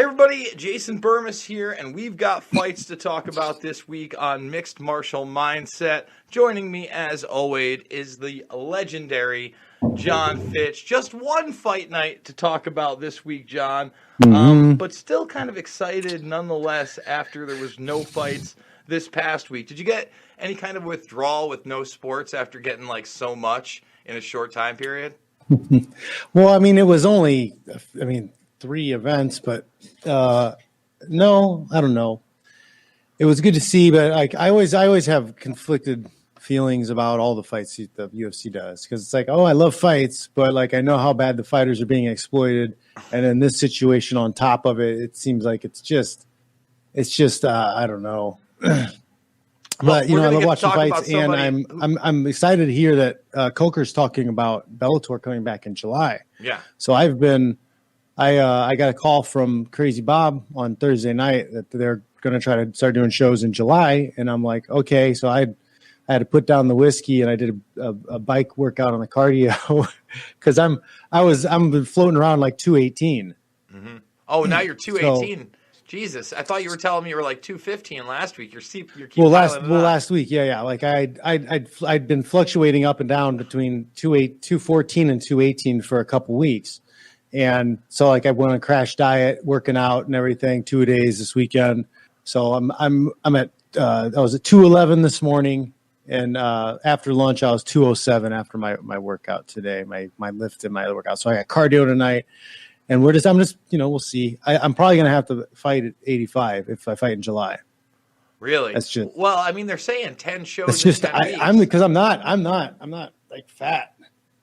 Hey everybody, Jason Bermas here, and we've got fights to talk about this week on Mixed Martial Mindset. Joining me, as always, is the legendary John Fitch. Just one fight night to talk about this week, John, but still kind of excited nonetheless after there was no fights this past week. Did you get any kind of withdrawal with no sports after getting like so much in a short time period? Well, I mean, it was only, 3 events, but no, I don't know. It was good to see, but like I always have conflicted feelings about all the fights the UFC does, because it's like, oh, I love fights, but like I know how bad the fighters are being exploited, and in this situation on top of it, it seems like it's just I don't know. But I love watching fights, and I'm excited to hear that Coker's talking about Bellator coming back in July. Yeah. So I got a call from Crazy Bob on Thursday night that they're going to try to start doing shows in July, and I'm like, okay. So I had to put down the whiskey, and I did a bike workout on the cardio because I'm floating around like 218. Mm-hmm. Oh, now you're 218. So, Jesus, I thought you were telling me you were like 215 last week. Last week, yeah. Like I'd been fluctuating up and down between 214 and 218 for a couple weeks, and so like I went on a crash diet, working out and everything, 2 days this weekend. So I'm at I was at 211 this morning, and after lunch I was 207 after my workout today, my lift and my other workout. So I got cardio tonight. And we'll see. I'm probably going to have to fight at 85 if I fight in July. Really? That's just. Well, I mean, they're saying 10 shows. It's just in 10 weeks. I'm not like fat.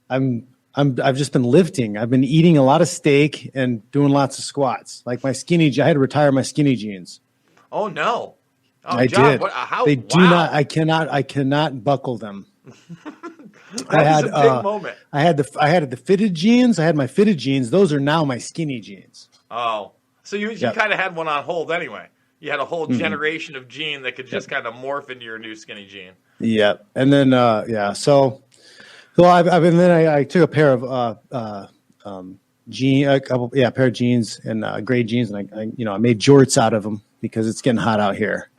I've just been lifting. I've been eating a lot of steak and doing lots of squats. Like I had to retire my skinny jeans. Oh no! Oh, I John, did. Do not. I cannot buckle them. That is a big moment. I had the fitted jeans. I had my fitted jeans. Those are now my skinny jeans. Oh, so you kind of had one on hold anyway. You had a whole generation of jean that could just kind of morph into your new skinny jean. Yep. And then So I took a pair of a pair of jeans and gray jeans, and I made jorts out of them because it's getting hot out here.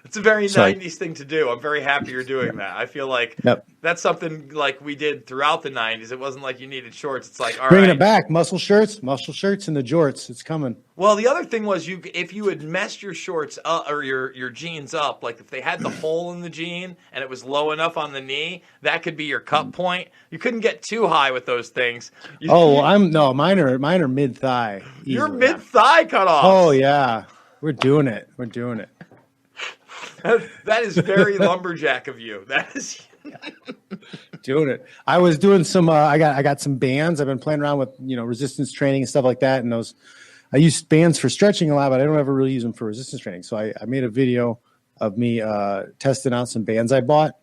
It's a very 90s thing to do. I'm very happy you're doing that. I feel like that's something like we did throughout the 90s. It wasn't like you needed shorts. It's like, all bringing it back, muscle shirts and the jorts. It's coming. Well, the other thing was if you had messed your shorts up or your jeans up, like if they had the hole in the jean and it was low enough on the knee, that could be your cut point. You couldn't get too high with those things. Mine are mid thigh. Your mid thigh cut off. Oh yeah, we're doing it. That is very lumberjack of you. That is doing it. I was doing some. I got some bands. I've been playing around with resistance training and stuff like that. And I use bands for stretching a lot, but I don't ever really use them for resistance training. So I made a video of me testing out some bands I bought.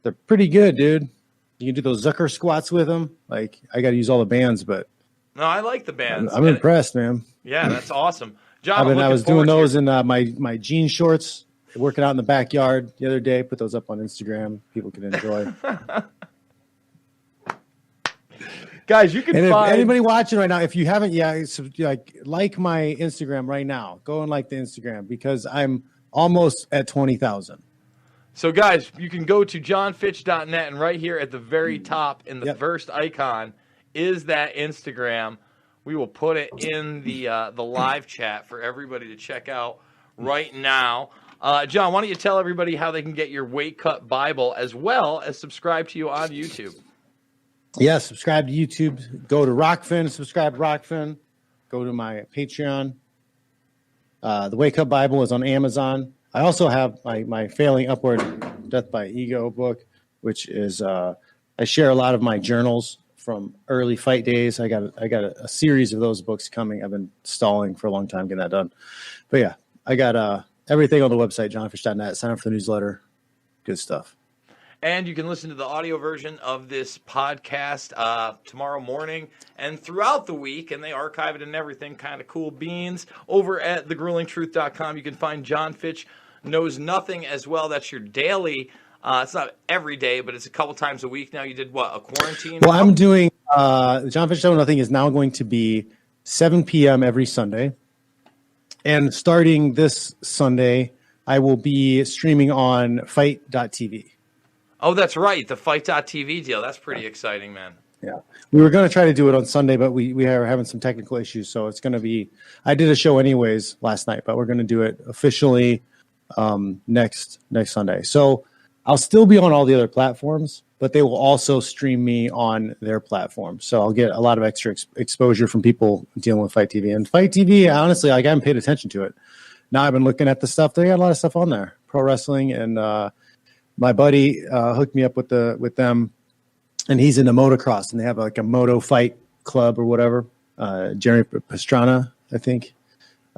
They're pretty good, dude. You can do those Zucker squats with them. Like I got to use all the bands, but no, I like the bands. I'm impressed, man. Yeah, that's awesome, John. I was doing those in my jean shorts. Working out in the backyard the other day. Put those up on Instagram. People can enjoy. Guys, you can find anybody watching right now. If you haven't yet, like my Instagram right now. Go and like the Instagram because I'm almost at 20,000. So, guys, you can go to johnfitch.net, and right here at the very top in the first icon is that Instagram. We will put it in the live chat for everybody to check out right now. John, why don't you tell everybody how they can get your Weight Cut Bible as well as subscribe to you on YouTube? Yeah, subscribe to YouTube. Go to Rockfin, subscribe to Rockfin. Go to my Patreon. The Weight Cut Bible is on Amazon. I also have my Failing Upward Death by Ego book, which is I share a lot of my journals from early fight days. I got a series of those books coming. I've been stalling for a long time getting that done. But yeah, I got everything on the website, johnfish.net. Sign up for the newsletter. Good stuff. And you can listen to the audio version of this podcast tomorrow morning and throughout the week. And they archive it and everything. Kind of cool beans. Over at thegruelingtruth.com, you can find John Fitch Knows Nothing as well. That's your daily. It's not every day, but it's a couple times a week now. You did what, a quarantine? Well, I'm doing John Fitch Knows Nothing is now going to be 7 p.m. every Sunday. And starting this Sunday, I will be streaming on fight.tv. Oh, that's right. The Fight.tv deal. That's pretty exciting, man. Yeah. We were going to try to do it on Sunday, but we are having some technical issues. So it's going to be, I did a show anyways last night, but we're going to do it officially next Sunday. So I'll still be on all the other platforms, but they will also stream me on their platform. So I'll get a lot of extra exposure from people dealing with Fight TV. And Fight TV, honestly, like I haven't paid attention to it. Now I've been looking at the stuff. They got a lot of stuff on there, pro wrestling, and my buddy hooked me up with them, and he's into motocross, and they have like a moto fight club or whatever. Jerry Pastrana, I think,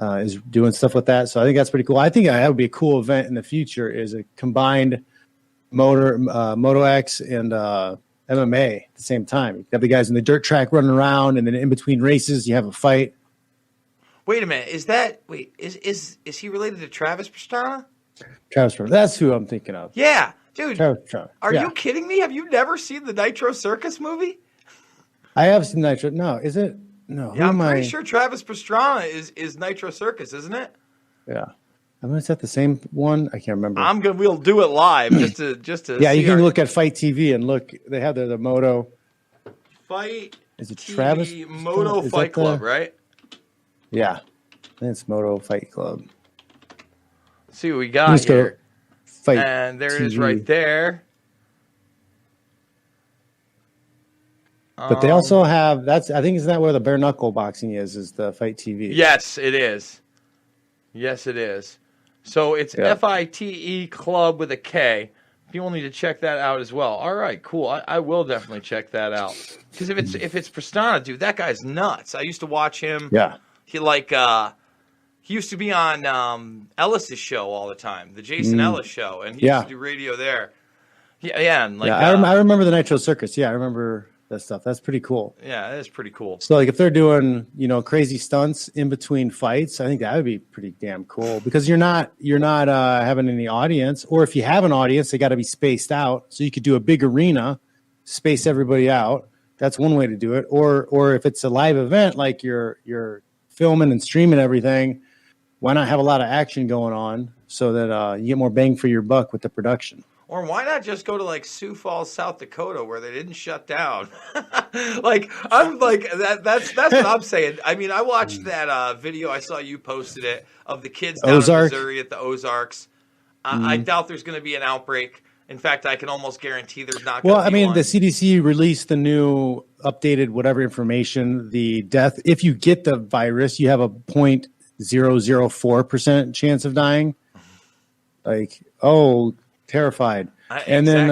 is doing stuff with that. So I think that's pretty cool. I think that would be a cool event in the future, is a combined Moto X and MMA at the same time. You have the guys in the dirt track running around, and then in between races, you have a fight. Wait a minute. Is he related to Travis Pastrana? Travis Pastrana. That's who I'm thinking of. Yeah, dude. Travis Pastrana. Are you kidding me? Have you never seen the Nitro Circus movie? I have seen Nitro. No, is it? No. Yeah, I'm pretty sure Travis Pastrana is Nitro Circus, isn't it? Yeah. I mean, is that the same one? I can't remember. We'll do it live just to. Yeah, you can look at Fight TV and look. They have the Moto Fight. Is it TV Travis? Moto Fight Club, right? Yeah, I think it's Moto Fight Club. Let's see what we got here. Fight and there TV. It is right there. But they also have I think isn't that where the bare knuckle boxing is the Fight TV? Yes, it is. Yes, it is. So it's FITE Club with a K. People need to check that out as well. All right, cool. I will definitely check that out. Because if it's Pastrana, dude, that guy's nuts. I used to watch him. Yeah. He used to be on Ellis's show all the time, the Jason Ellis show, and he used to do radio there. Yeah, and I remember the Nitro Circus. Yeah, I remember that stuff. That's pretty cool. Yeah, it is pretty cool. So like if they're doing, crazy stunts in between fights, I think that would be pretty damn cool, because you're not having any audience, or if you have an audience, they got to be spaced out. So you could do a big arena, space everybody out. That's one way to do it. Or if it's a live event, like you're filming and streaming everything, why not have a lot of action going on so that you get more bang for your buck with the production? Or why not just go to like Sioux Falls, South Dakota, where they didn't shut down? I'm like that's what I'm saying. I mean, I watched that video. I saw you posted it of the kids down in Missouri at the Ozarks. I doubt there's going to be an outbreak. In fact, I can almost guarantee there's not. Well, I mean, the CDC released the new updated whatever information. The death, if you get the virus, you have a 0.004% chance of dying. Terrified. And then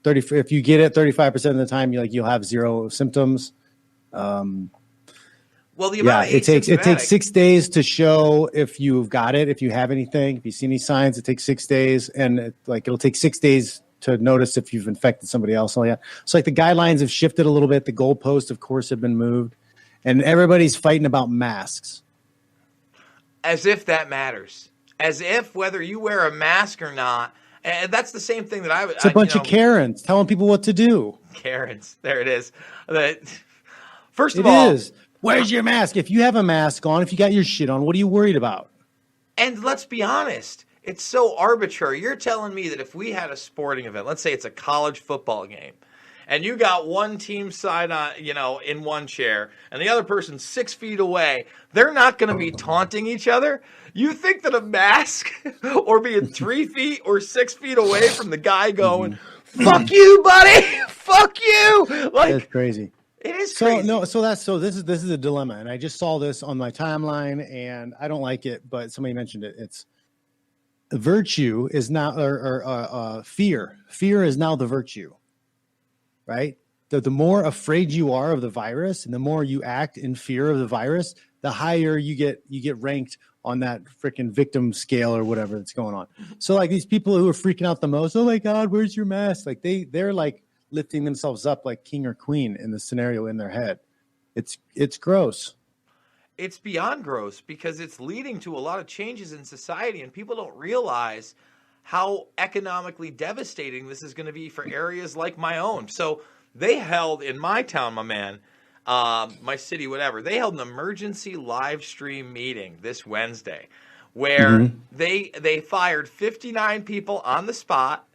30. If you get it 35% of the time, you'll have zero symptoms. Well, the amount it takes 6 days to show if you've got it, if you have anything, if you see any signs. It takes 6 days, and it'll take 6 days to notice if you've infected somebody else. So the guidelines have shifted a little bit. The goalposts, of course, have been moved, and everybody's fighting about masks. As if that matters. As if whether you wear a mask or not, and that's the same thing that I would. It's a bunch of Karens telling people what to do. Karens, there it is. First of all, where's your mask? If you have a mask on, if you got your shit on, what are you worried about? And let's be honest, it's so arbitrary. You're telling me that if we had a sporting event, let's say it's a college football game, and you got one team side on, in one chair, and the other person 6 feet away, they're not going to be taunting each other. You think that a mask or being 3 feet or 6 feet away from the guy going, "Fuck you, buddy, fuck you," that's crazy. It is crazy. This is a dilemma, and I just saw this on my timeline, and I don't like it, but somebody mentioned it. It's virtue is now or fear. Fear is now the virtue. Right? The more afraid you are of the virus, and the more you act in fear of the virus, the higher you get ranked on that freaking victim scale or whatever that's going on. So these people who are freaking out the most, oh my God, where's your mask? They're lifting themselves up like king or queen in the scenario in their head. It's gross. It's beyond gross, because it's leading to a lot of changes in society, and people don't realize how economically devastating this is going to be for areas like my own. So they held in my town, my man, my city, whatever, they held an emergency live stream meeting this Wednesday where they fired 59 people on the spot.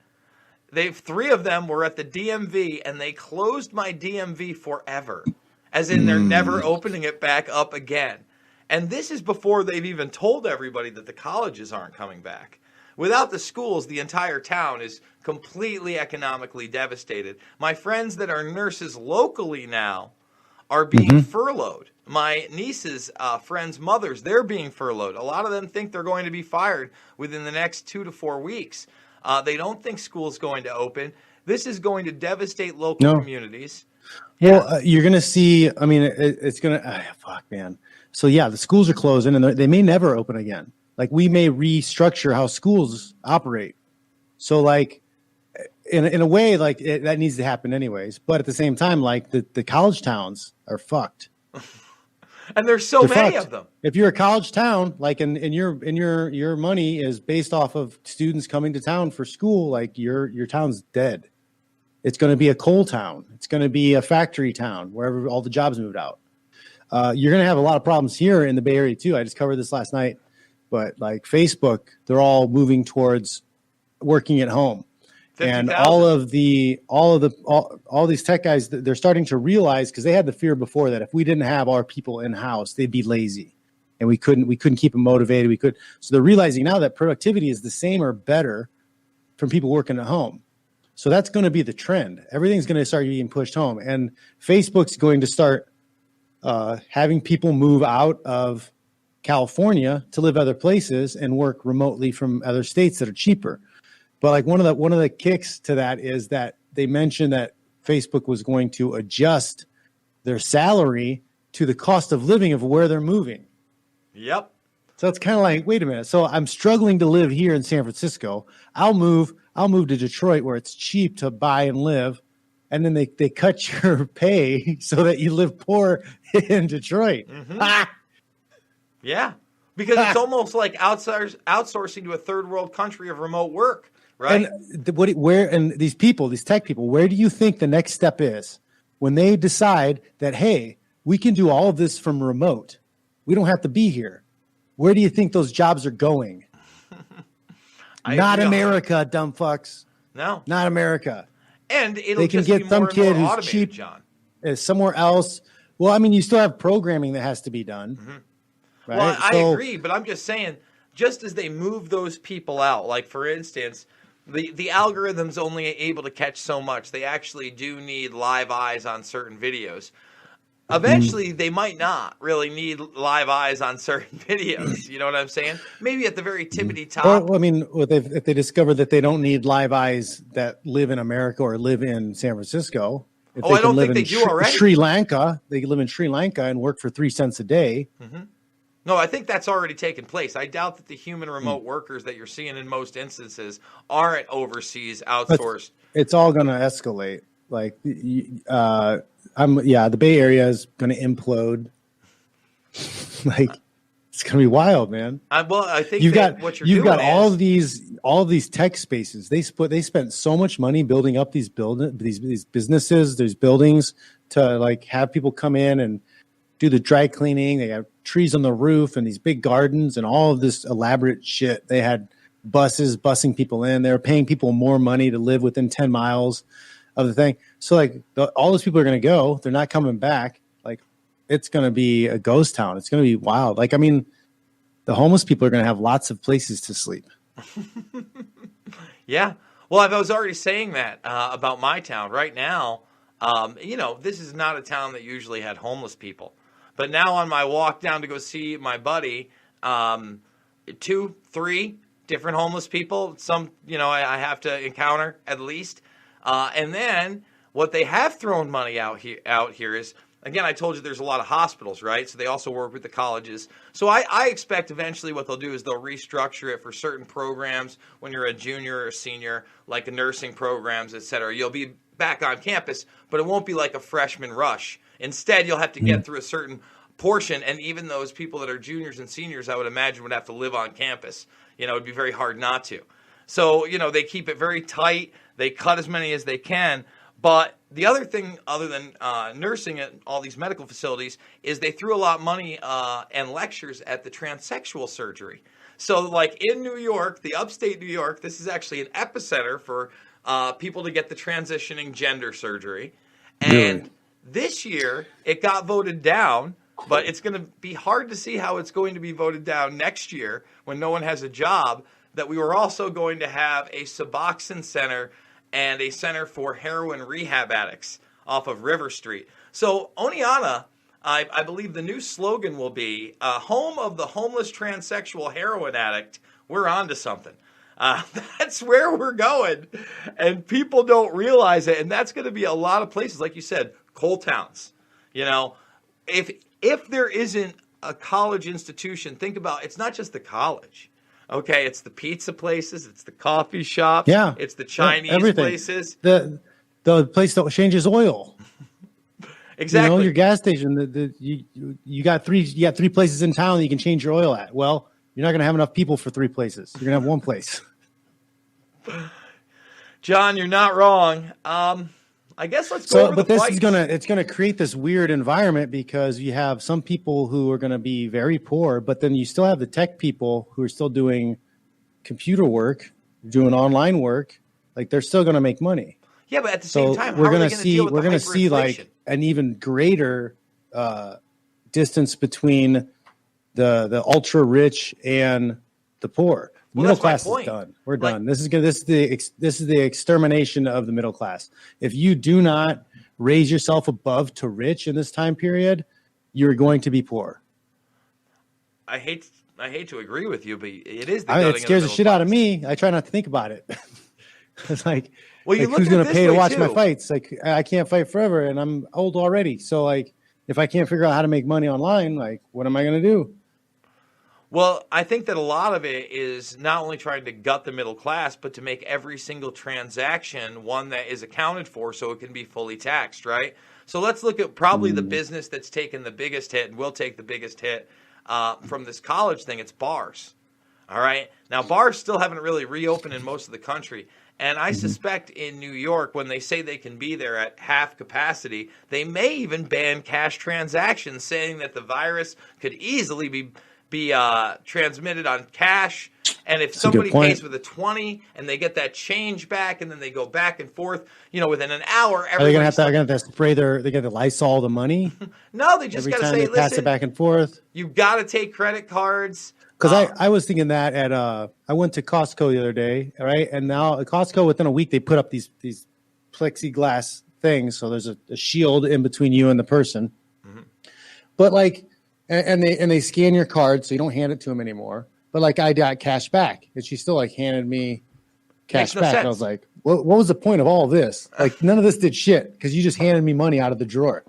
Three of them were at the DMV, and they closed my DMV forever, as in they're never opening it back up again. And this is before they've even told everybody that the colleges aren't coming back. Without the schools, the entire town is completely economically devastated. My friends that are nurses locally now are being furloughed. My niece's friends' mothers, they're being furloughed. A lot of them think they're going to be fired within the next 2 to 4 weeks. They don't think school's going to open. This is going to devastate local communities. Well, you're going to see, I mean, it's going to, fuck, man. So, yeah, the schools are closing, and they may never open again. Like, we may restructure how schools operate. So, like, in a way, like, that needs to happen anyways. But at the same time, like, the college towns are fucked. And there's so many of them. If you're a college town, like, and your money is based off of students coming to town for school, like, your town's dead. It's going to be a coal town. It's going to be a factory town wherever all the jobs moved out. You're going to have a lot of problems here in the Bay Area too. I just covered this last night, but like Facebook, they're all moving towards working at home. 50,000. And all these tech guys, they're starting to realize, because they had the fear before that if we didn't have our people in house, they'd be lazy, and we couldn't keep them motivated. So they're realizing now that productivity is the same or better from people working at home. So that's going to be the trend. Everything's going to start being pushed home, and Facebook's going to start having people move out of California to live other places and work remotely from other states that are cheaper. But like one of the kicks to that is that they mentioned that Facebook was going to adjust their salary to the cost of living of where they're moving. Yep. So it's kind of like, wait a minute. So I'm struggling to live here in San Francisco. I'll move to Detroit where it's cheap to buy and live. And then they cut your pay so that you live poor in Detroit. Yeah. Because it's almost like outsourcing to a third world country of remote work. Right. And these tech people, where do you think the next step is when they decide that, hey, we can do all of this from remote? We don't have to be here. Where do you think those jobs are going? Not America, dumb fucks. No, not America. And they can get some kid who's cheap, John, somewhere else. Well, I mean, you still have programming that has to be done. Right? Well, I agree, but I'm just saying, just as they move those people out, like for instance, the algorithm's only able to catch so much. They actually do need live eyes on certain videos. Eventually, they might not really need live eyes on certain videos. You know what I'm saying? Maybe at the very tippity top. Well, I mean, if they discover that they don't need live eyes that live in America or live in San Francisco. I don't think they do already. Sri Lanka, they can live in Sri Lanka and work for 3 cents a day. No, I think that's already taken place. I doubt that the human remote workers that you're seeing in most instances aren't overseas outsourced. It's all going to escalate. Like, the Bay Area is going to implode. Like, it's going to be wild, man. I think you've got all of these tech spaces. They spent so much money building up these businesses, these buildings to like have people come in and do the dry cleaning. They have trees on the roof and these big gardens and all of this elaborate shit. They had buses busing people in. They were paying people more money to live within 10 miles of the thing. So like all those people are going to go. They're not coming back. Like it's going to be a ghost town. It's going to be wild. Like, I mean, the homeless people are going to have lots of places to sleep. Yeah. Well, I was already saying that about my town right now. This is not a town that usually had homeless people. But now on my walk down to go see my buddy, 2, 3 different homeless people, some, I have to encounter at least. And then what they have thrown money out here is, again, I told you there's a lot of hospitals, right? So they also work with the colleges. So I expect eventually what they'll do is they'll restructure it for certain programs when you're a junior or senior, like the nursing programs, et cetera. You'll be back on campus, but it won't be like a freshman rush. Instead, you'll have to get through a certain portion, and even those people that are juniors and seniors, I would imagine, would have to live on campus. It'd be very hard not to. So, they keep it very tight. They cut as many as they can, But the other thing, other than nursing at all these medical facilities, is they threw a lot of money and lectures at the transsexual surgery. So, like in New York, the upstate New York, this is actually an epicenter for people to get the transitioning gender surgery. And Really? this year, it got voted down, but it's going to be hard to see how it's going to be voted down next year when no one has a job, that we were also going to have a Suboxone center and a center for heroin rehab addicts off of River Street. So Oneonta, I believe the new slogan will be, home of the homeless transsexual heroin addict. We're on to something. That's where we're going, and people don't realize it. And that's going to be a lot of places, like you said, coal towns. You know, if there isn't a college institution, think about, it's not just the college. Okay, it's the pizza places, it's the coffee shops, Yeah, it's the Chinese everything. places. The place that changes oil. Exactly. You know, your gas station. You got three places in town that you can change your oil at. Well, you're not going to have enough people for 3 places. You're going to have one place. John, you're not wrong. I guess let's go over but the this fights. it's gonna create this weird environment because you have some people who are going to be very poor, but then you still have the tech people who are still doing computer work, doing online work. Like they're still going to make money. Yeah, but at the same time, we're how are going they to going to deal with we're the going to see hyperinflation? like an even greater distance between the ultra rich and the poor. The Well, middle that's my class is point. done. We're Like- done. This is the extermination of the middle class. If you do not raise yourself above to rich in this time period, you're going to be poor. I hate to agree with you, but it is the I mean, gutting it scares of the the shit middle out of class. me. I try not to think about it. It's like, Well, you like look who's at going it to this pay to way, watch my too. fights? Like, I can't fight forever, and I'm old already. So, like, if I can't figure out how to make money online, like, what am I going to do? Well, I think that a lot of it is not only trying to gut the middle class, but to make every single transaction one that is accounted for so it can be fully taxed, right? So let's look at probably the business that's taken the biggest hit and will take the biggest hit from this college thing. It's bars. All right. Now, bars still haven't really reopened in most of the country. And I suspect in New York, when they say they can be there at half capacity, they may even ban cash transactions, saying that the virus could easily be transmitted on cash. And if somebody point. pays with a 20 and they get that change back and then they go back and forth, within an hour, Are they going everybody's to have to spray they got to Lysol the money No, they just every got to time say, they pass listen, it back and forth? you got to take credit cards. Because I was thinking that at I went to Costco the other day, right? And now at Costco, within a week, they put up these plexiglass things, so there's a shield in between you and the person. But like, and they scan your card, so you don't hand it to them anymore. But like, I got cash back, and she still like handed me cash Makes no back. sense. And I was like, what was the point of all of this? Like, none of this did shit because you just handed me money out of the drawer.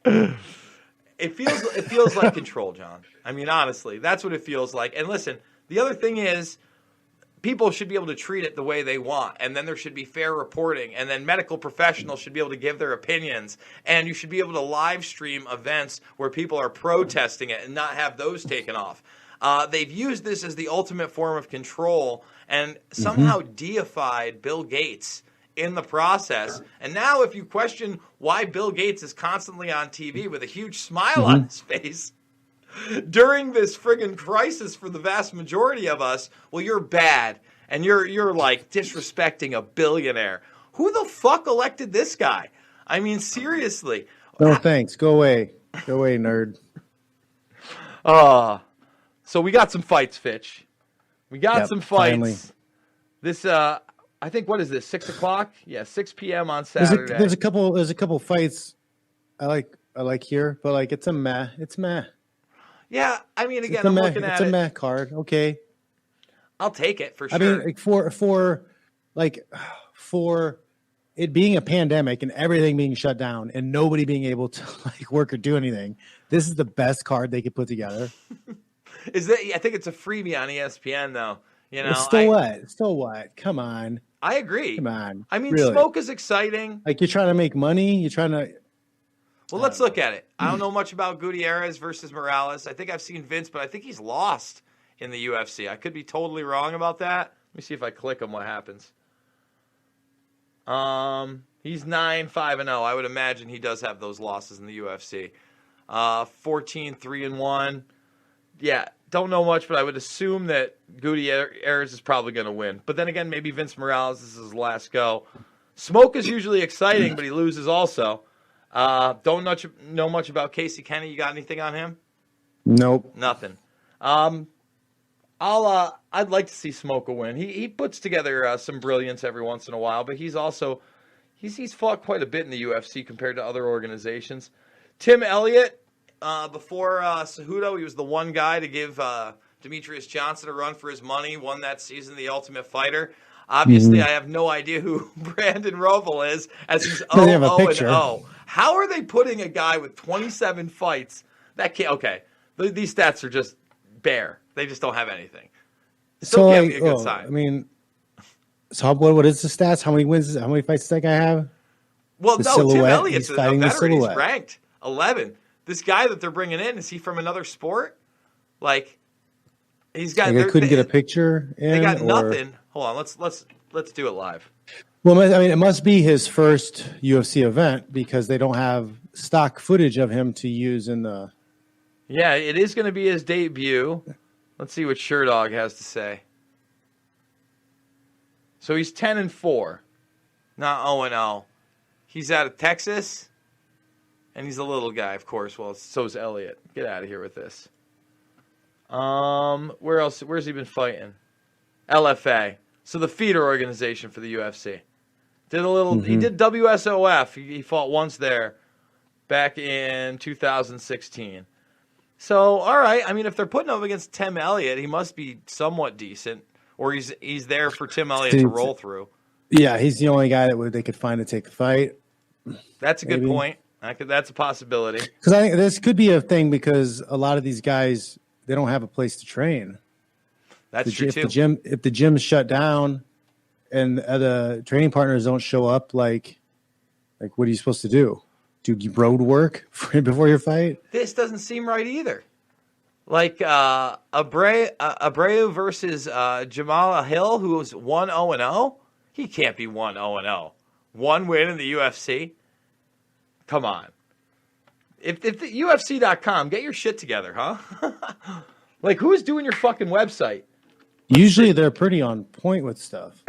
It feels like control, John. I mean, honestly, that's what it feels like. And listen, the other thing is, people should be able to treat it the way they want, and then there should be fair reporting, and then medical professionals should be able to give their opinions, and you should be able to live stream events where people are protesting it and not have those taken off. They've used this as the ultimate form of control and somehow deified Bill Gates in the process. And now if you question why Bill Gates is constantly on TV with a huge smile on his face during this friggin' crisis for the vast majority of us, well, you're bad. And you're like disrespecting a billionaire. Who the fuck elected this guy? I mean, seriously. No thanks. Go away, nerd. So we got some fights, Fitch. We got Yep, some fights. finally. This I think, what is this, 6 o'clock? Yeah, 6 p.m. on Saturday. There's a couple fights I like here, but like it's meh. Yeah, I mean, again, It's a I'm meh. looking at It's a it. meh card. Okay. I'll take it for sure. I mean, like for it being a pandemic and everything being shut down and nobody being able to like work or do anything, this is the best card they could put together. I think it's a freebie on ESPN, though. You know, Still what? Come on. I agree. Come on. I mean, Really? smoke is exciting. Like you're trying to make money. You're trying to. Well, let's look at it. I don't know much about Gutierrez versus Morales. I think I've seen Vince, but I think he's lost in the UFC. I could be totally wrong about that. Let me see if I click him what happens. He's 9-5-0. I would imagine he does have those losses in the UFC. 14-3-1. Yeah, don't know much, but I would assume that Gutierrez is probably going to win. But then again, maybe Vince Morales, this is his last go. Smoke is usually exciting, but he loses also. Don't know much about Casey Kenny. You got anything on him? Nope. Nothing. I'd like to see Smoke win. He puts together some brilliance every once in a while, but he's also he's fought quite a bit in the UFC compared to other organizations. Tim Elliott, before Cejudo, he was the one guy to give Demetrius Johnson a run for his money. Won that season, The Ultimate Fighter. Obviously, I have no idea who Brandon Roval is, as he's 0-0-0. How are they putting a guy with 27 fights? That can't. Okay, these stats are just bare. They just don't have anything. Still can't be a good sign. I mean, so what is the stats? How many wins? How many fights does that guy have? Well, Tim Elliott's a veteran. He's ranked 11. This guy that they're bringing in, is he from another sport? Like, he's got. Like I couldn't get a picture. They got nothing. Hold on. Let's do it live. Well, I mean, it must be his first UFC event because they don't have stock footage of him to use in the. Yeah, it is going to be his debut. Let's see what Sherdog has to say. So he's 10-4, not 0-0. He's out of Texas, and he's a little guy, of course. Well, so's Elliott. Get out of here with this. Where else? Where's he been fighting? LFA. So the feeder organization for the UFC. Did a little. He did WSOF. He fought once there, back in 2016. So, all right. I mean, if they're putting him against Tim Elliott, he must be somewhat decent, or he's there for Tim Elliott to roll through. Yeah, he's the only guy that they could find to take the fight. That's a good point. That's a possibility. Because I think this could be a thing because a lot of these guys, they don't have a place to train. That's true too. If the gym's shut down and the training partners don't show up, like what are you supposed to do? Do road work before your fight? This doesn't seem right either. Like Abreu versus Jamal Hill, who was 1-0-0. He can't be 1-0-0. One win in the UFC. Come on. If the UFC.com, get your shit together, huh? Like, who's doing your fucking website? Usually they're pretty on point with stuff.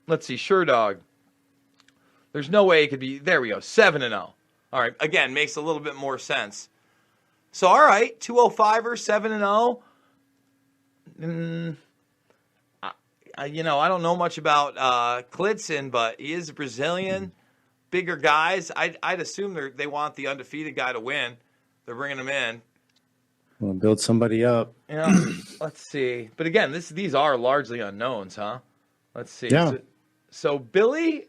Let's see. Sherdog. There's no way it could be. There we go. 7-0. All right. Again, makes a little bit more sense. So, all right. 205er, 7-0. I don't know much about Klitzen, but he is a Brazilian. Bigger guys. I'd assume they want the undefeated guy to win. They're bringing him in. We'll build somebody up. Let's see. But again, these are largely unknowns, huh? Let's see. Yeah. So Billy,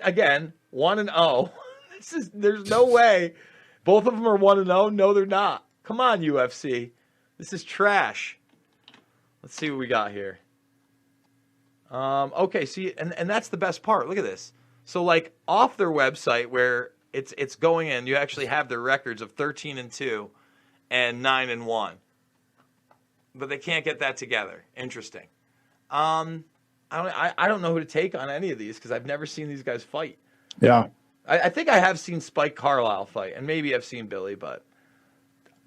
again, 1-0. There's no way. Both of them are 1-0. No, they're not. Come on, UFC. This is trash. Let's see what we got here. Okay, see, and that's the best part. Look at this. So, like, off their website where it's going in, you actually have their records of 13-2 and 9-1. But they can't get that together. Interesting. I don't know who to take on any of these because I've never seen these guys fight. Yeah. I think I have seen Spike Carlisle fight, and maybe I've seen Billy, but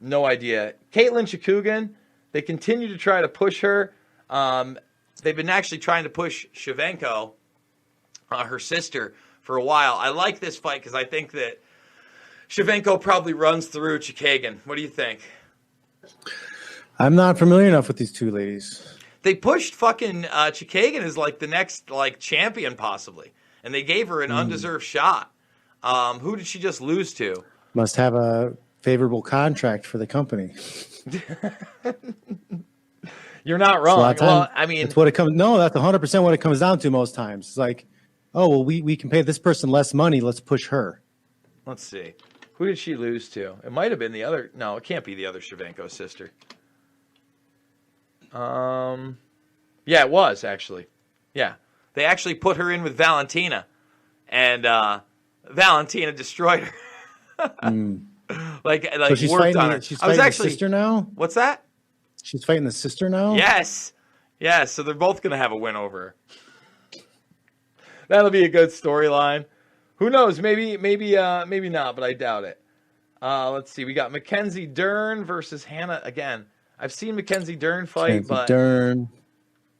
no idea. Caitlin Chikugan, they continue to try to push her. They've been actually trying to push Shevchenko, her sister, for a while. I like this fight because I think that Shevchenko probably runs through Chikagan. What do you think? I'm not familiar enough with these two ladies. They pushed fucking Chikagan as like the next champion possibly, and they gave her an undeserved shot. Who did she just lose to? Must have a favorable contract for the company. You're not wrong. Well, I mean, that's what it comes. No, that's 100% what it comes down to most times. It's like, oh well, we can pay this person less money. Let's push her. Let's see. Who did she lose to? It might have been the other. No, it can't be the other Shevchenko sister. Yeah, it was actually. Yeah, they actually put her in with Valentina, and Valentina destroyed her. Like so she's worked fighting, on her. She's fighting the sister now. What's that? She's fighting the sister now. Yes. So they're both going to have a win over her. That'll be a good storyline. Who knows? Maybe not, but I doubt it. Let's see. We got Mackenzie Dern versus Hannah again. I've seen Mackenzie Dern fight, but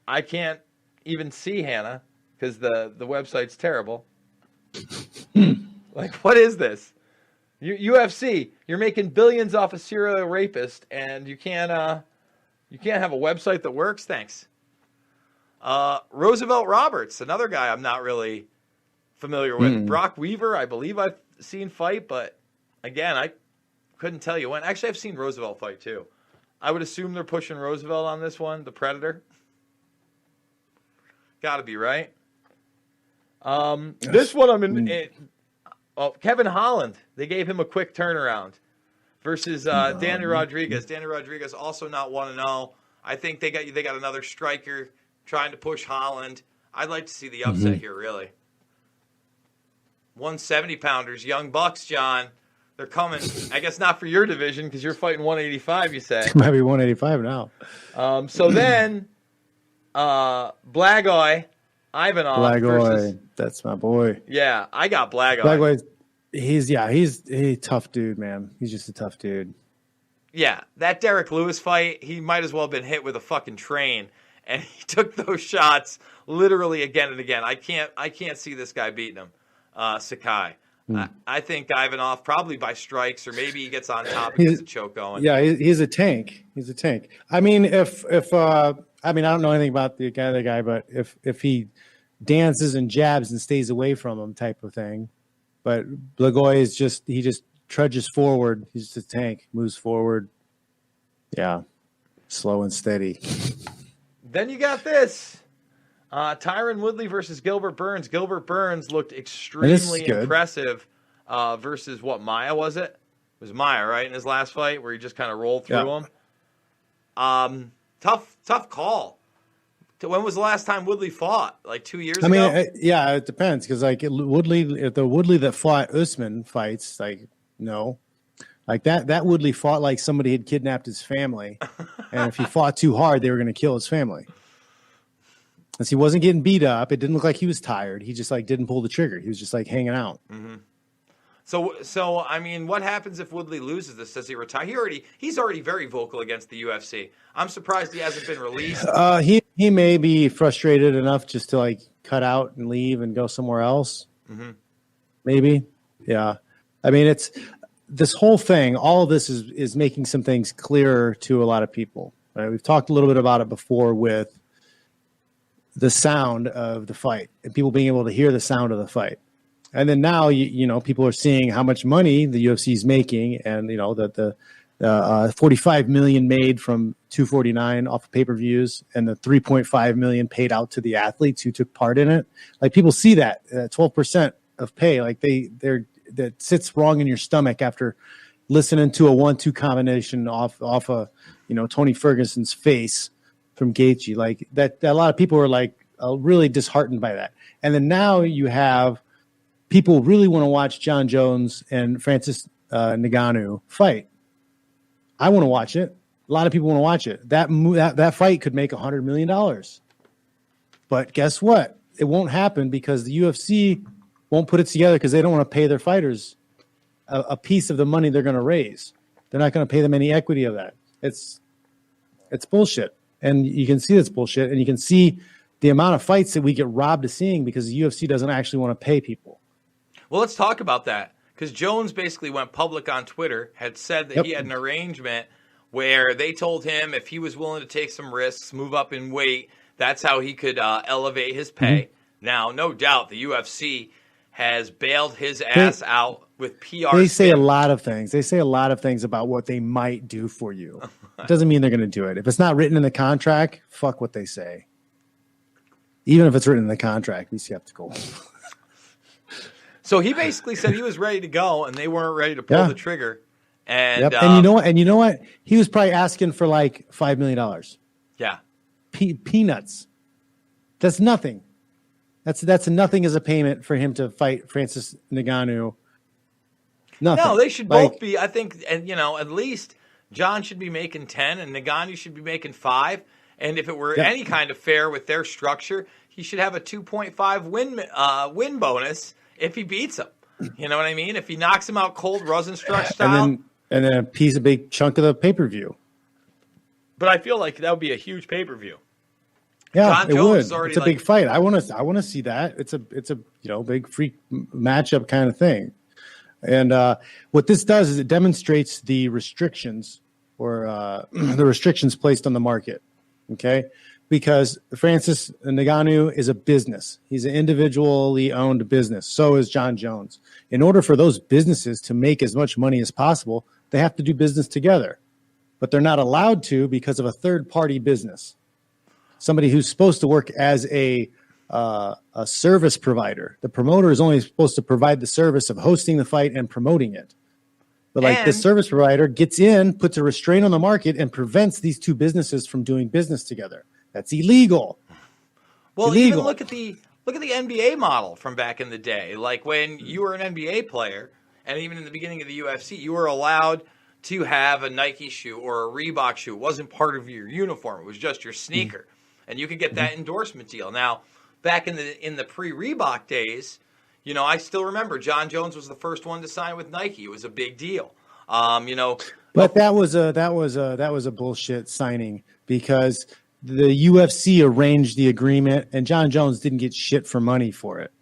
I can't even see Hannah because the website's terrible. Like, what is this? UFC, you're making billions off a serial rapist, and you can't have a website that works? Thanks. Roosevelt Roberts, another guy I'm not really familiar with. Brock Weaver, I believe I've seen fight, but again, I couldn't tell you when. Actually, I've seen Roosevelt fight too. I would assume they're pushing Roosevelt on this one, the Predator. Got to be right. This one I'm in. Kevin Holland. They gave him a quick turnaround versus Danny Rodriguez. Danny Rodriguez also not 1-0. I think they got another striker trying to push Holland. I'd like to see the upset here, really. 170-pounders, young bucks, John. They're coming. I guess not for your division because you're fighting 185, you say. Might be 185 now. So then, Blagoy Ivanov versus... That's my boy. Yeah, I got Blagoy. Blagoy, he's a tough dude, man. He's just a tough dude. Yeah, that Derek Lewis fight, he might as well have been hit with a fucking train, and he took those shots literally again and again. I can't see this guy beating him, Sakai. I think Ivanov probably by strikes, or maybe he gets on top and gets a choke going. Yeah, he's a tank. He's a tank. I mean, I don't know anything about the guy, but if he dances and jabs and stays away from him, type of thing. But Blagoy is just trudges forward. He's just a tank, moves forward. Yeah, slow and steady. Then you got this. Tyron Woodley versus Gilbert Burns. Gilbert Burns looked extremely impressive versus what, Maya, was it? It was Maya, right, in his last fight where he just kind of rolled through him. Tough call. When was the last time Woodley fought? Like 2 years ago? I mean, it depends because like Woodley, if the Woodley that fought Usman fights, like no. Like that Woodley fought like somebody had kidnapped his family. And if he fought too hard, they were going to kill his family. Because he wasn't getting beat up. It didn't look like he was tired. He just like didn't pull the trigger. He was just like hanging out. Mm-hmm. So I mean, what happens if Woodley loses this? Does he retire? He's already very vocal against the UFC. I'm surprised he hasn't been released. He may be frustrated enough just to like cut out and leave and go somewhere else. Mm-hmm. Maybe. Yeah. I mean, it's this whole thing. All of this is making some things clearer to a lot of people. Right? We've talked a little bit about it before with the sound of the fight and people being able to hear the sound of the fight. And then now, you know, people are seeing how much money the UFC is making, and you know that the 45 million made from 249 off of pay-per-views, and the 3.5 million paid out to the athletes who took part in it. Like people see that 12% of pay, like that sits wrong in your stomach after listening to a 1-2 combination off of Tony Ferguson's face from Gaethje. Like that, a lot of people are like really disheartened by that. And then now you have people really want to watch John Jones and Francis Ngannou fight. I want to watch it. A lot of people want to watch it. That fight could make $100 million. But guess what? It won't happen because the UFC won't put it together because they don't want to pay their fighters a piece of the money they're going to raise. They're not going to pay them any equity of that. It's bullshit. And you can see it's bullshit. And you can see the amount of fights that we get robbed of seeing because the UFC doesn't actually want to pay people. Well, let's talk about that because Jones basically went public on Twitter, had said that he had an arrangement where they told him if he was willing to take some risks, move up in weight, that's how he could elevate his pay. Mm-hmm. Now, no doubt the UFC has bailed his ass out with PR. They say a lot of things. They say a lot of things about what they might do for you. It doesn't mean they're going to do it. If it's not written in the contract, fuck what they say. Even if it's written in the contract, be skeptical. So he basically said he was ready to go, and they weren't ready to pull the trigger. And and you know what? He was probably asking for like $5 million. Yeah, peanuts. That's nothing. That's nothing as a payment for him to fight Francis Ngannou. Nothing. No, they should both be. I think, and at least John should be making 10, and Ngannou should be making 5. And if it were any kind of fair with their structure, he should have a 2.5 win bonus if he beats him. You know what I mean? If he knocks him out cold, Rosenstruck style. And then a big chunk of the pay-per-view. But I feel like that would be a huge pay-per-view. Yeah, it would. It's a big fight. I want to see that. It's a big freak matchup kind of thing. And what this does is it demonstrates the restrictions or the restrictions placed on the market. Okay, because Francis Ngannou is a business. He's an individually owned business. So is John Jones. In order for those businesses to make as much money as possible, they have to do business together. But they're not allowed to because of a third-party business. Somebody who's supposed to work as a service provider. The promoter is only supposed to provide the service of hosting the fight and promoting it. But the service provider gets in, puts a restraint on the market, and prevents these two businesses from doing business together. That's illegal. Well, even look at the NBA model from back in the day. Like when you were an NBA player, and even in the beginning of the UFC, you were allowed to have a Nike shoe or a Reebok shoe. It wasn't part of your uniform. It was just your sneaker. And you could get that endorsement deal. Now, back in the pre-Reebok days, I still remember John Jones was the first one to sign with Nike. It was a big deal. But that was a bullshit signing because the UFC arranged the agreement and John Jones didn't get shit for money for it.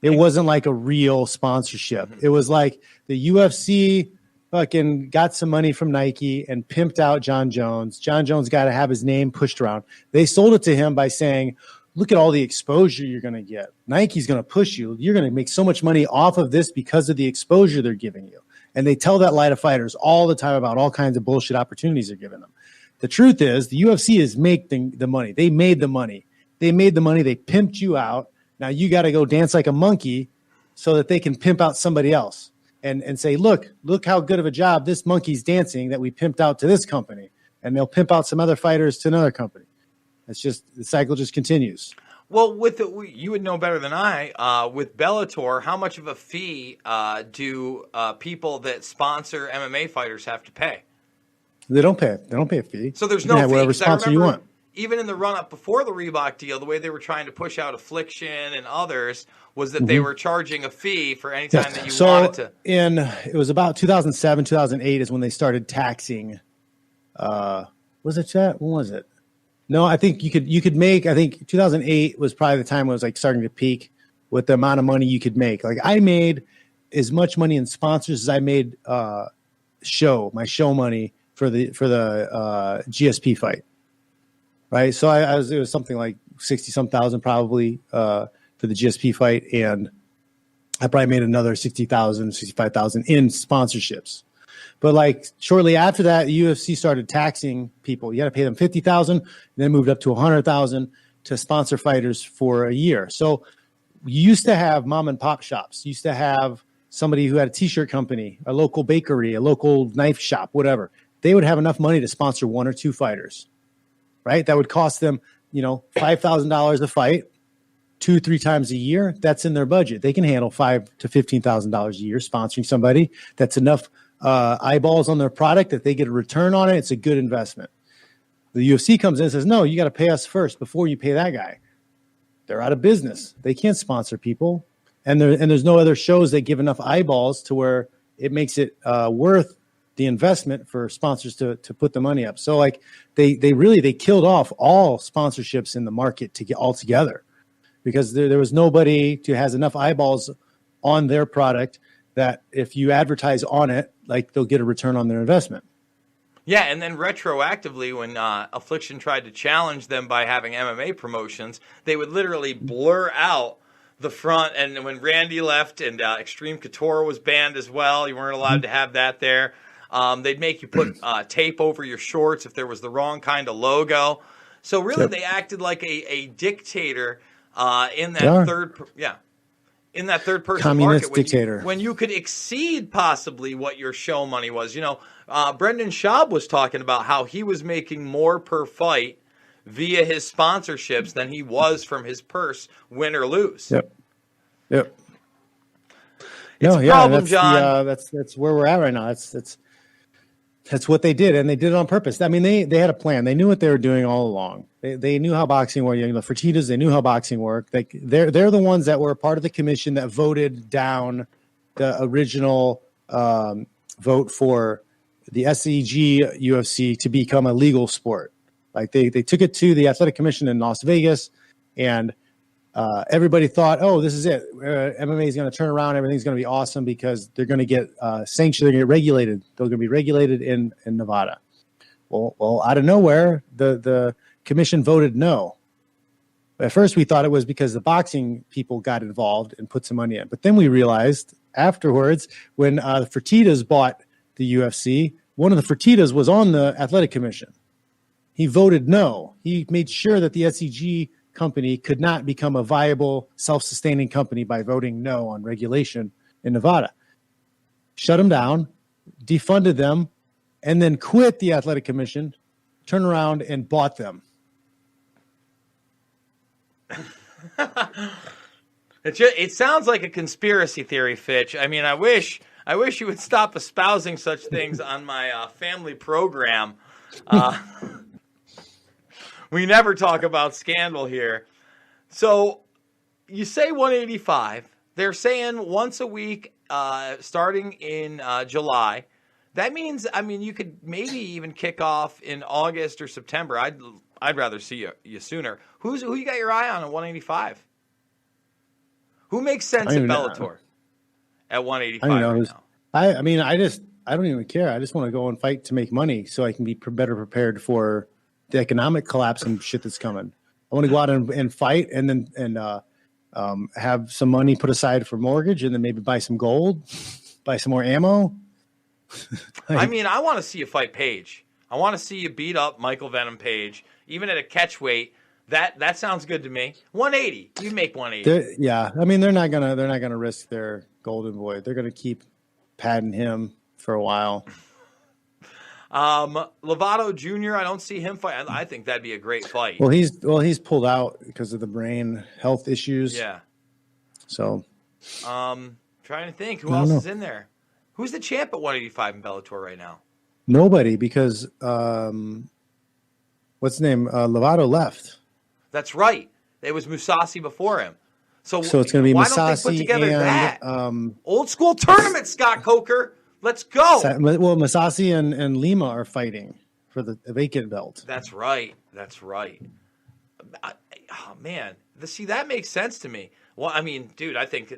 It wasn't like a real sponsorship. It was like the UFC fucking got some money from Nike and pimped out John Jones. John Jones got to have his name pushed around. They sold it to him by saying, look at all the exposure you're going to get. Nike's going to push you. You're going to make so much money off of this because of the exposure they're giving you. And they tell that lie to fighters all the time about all kinds of bullshit opportunities they're giving them. The truth is the UFC is making the money. They made the money. They pimped you out. Now you got to go dance like a monkey so that they can pimp out somebody else and say, look how good of a job this monkey's dancing that we pimped out to this company. And they'll pimp out some other fighters to another company. It's just the cycle just continues. Well, you would know better than I. With Bellator, how much of a fee do people that sponsor MMA fighters have to pay? They don't pay. They don't pay a fee. So there's no fee. Whatever sponsor you want. Even in the run-up before the Reebok deal, the way they were trying to push out Affliction and others was that they were charging a fee for any time that you wanted to. It was about 2007, 2008 is when they started taxing. Was it that? When was it? No, I think you could make. I think 2008 was probably the time when it was like starting to peak with the amount of money you could make. Like I made as much money in sponsors as I made my show money for the GSP fight. Right, so it was something like 60-some thousand probably for the GSP fight, and I probably made another 60,000, 65,000 in sponsorships. But like shortly after that, the UFC started taxing people. You got to pay them 50,000, and then moved up to 100,000 to sponsor fighters for a year. So you used to have mom and pop shops. You used to have somebody who had a T-shirt company, a local bakery, a local knife shop, whatever. They would have enough money to sponsor one or two fighters. Right, that would cost them, $5,000 a fight, 2-3 times a year. That's in their budget. They can handle $5,000 to $15,000 a year sponsoring somebody. That's enough eyeballs on their product that they get a return on it. It's a good investment. The UFC comes in and says, "No, you got to pay us first before you pay that guy." They're out of business. They can't sponsor people, and there's no other shows that give enough eyeballs to where it makes it worth the investment for sponsors to put the money up. So like they killed off all sponsorships in the market to get all together because there was nobody who has enough eyeballs on their product that if you advertise on it, like they'll get a return on their investment. Yeah, and then retroactively, when Affliction tried to challenge them by having MMA promotions, they would literally blur out the front. And when Randy left and Extreme Couture was banned as well, you weren't allowed to have that there. They'd make you put tape over your shorts if there was the wrong kind of logo. So really, they acted like a dictator in that third person communist market. Dictator. When you could exceed possibly what your show money was. Brendan Schaub was talking about how he was making more per fight via his sponsorships than he was from his purse, win or lose. Yep. It's a problem, John. That's where we're at right now. It's That's what they did, and they did it on purpose. I mean, they had a plan. They knew what they were doing all along. They knew how boxing worked. You know, Fertitas, they knew how boxing worked. They're the ones that were part of the commission that voted down the original vote for the SEG UFC to become a legal sport. Like they took it to the Athletic Commission in Las Vegas, and everybody thought, oh, this is it. MMA is going to turn around. Everything's going to be awesome because they're going to get sanctioned. They're going to get regulated. They're going to be regulated in Nevada. Well, out of nowhere, the commission voted no. At first, we thought it was because the boxing people got involved and put some money in. But then we realized afterwards, when the Fertitas bought the UFC, one of the Fertitas was on the Athletic Commission. He voted no. He made sure that the SEG company could not become a viable, self-sustaining company by voting no on regulation in Nevada. Shut them down, defunded them, and then quit the Athletic Commission, turned around and bought them. It sounds like a conspiracy theory, Fitch. I mean, I wish you would stop espousing such things on my family program. We never talk about scandal here. So you say 185. They're saying once a week starting in July. That means, I mean, you could maybe even kick off in August or September. I'd rather see you sooner. Who you got your eye on at 185? Who makes sense at Bellator at 185 right now? I mean, I don't even care. I just want to go and fight to make money so I can be better prepared for the economic collapse and shit that's coming. I want to go out and fight and then have some money put aside for mortgage and then maybe buy some gold, buy some more ammo. I mean, I want to see you fight Page. I want to see you beat up Michael Venom Page, even at a catch weight. That sounds good to me. 180, you make 180. Yeah, I mean they're not gonna risk their golden boy. They're gonna keep padding him for a while. Lovato Jr., I don't see him fight. I think that'd be a great fight. Well, he's pulled out because of the brain health issues. Yeah. So, trying to think who else is in there. Who's the champ at 185 in Bellator right now? Nobody, because what's his name? Lovato left. That's right. It was Mousasi before him. So it's going to be why Mousasi don't they put together and that old school tournament, Scott Coker? Let's go. Well, Mousasi and Lima are fighting for the vacant belt. That's right. Oh man, see that makes sense to me. Well, I mean, dude, I think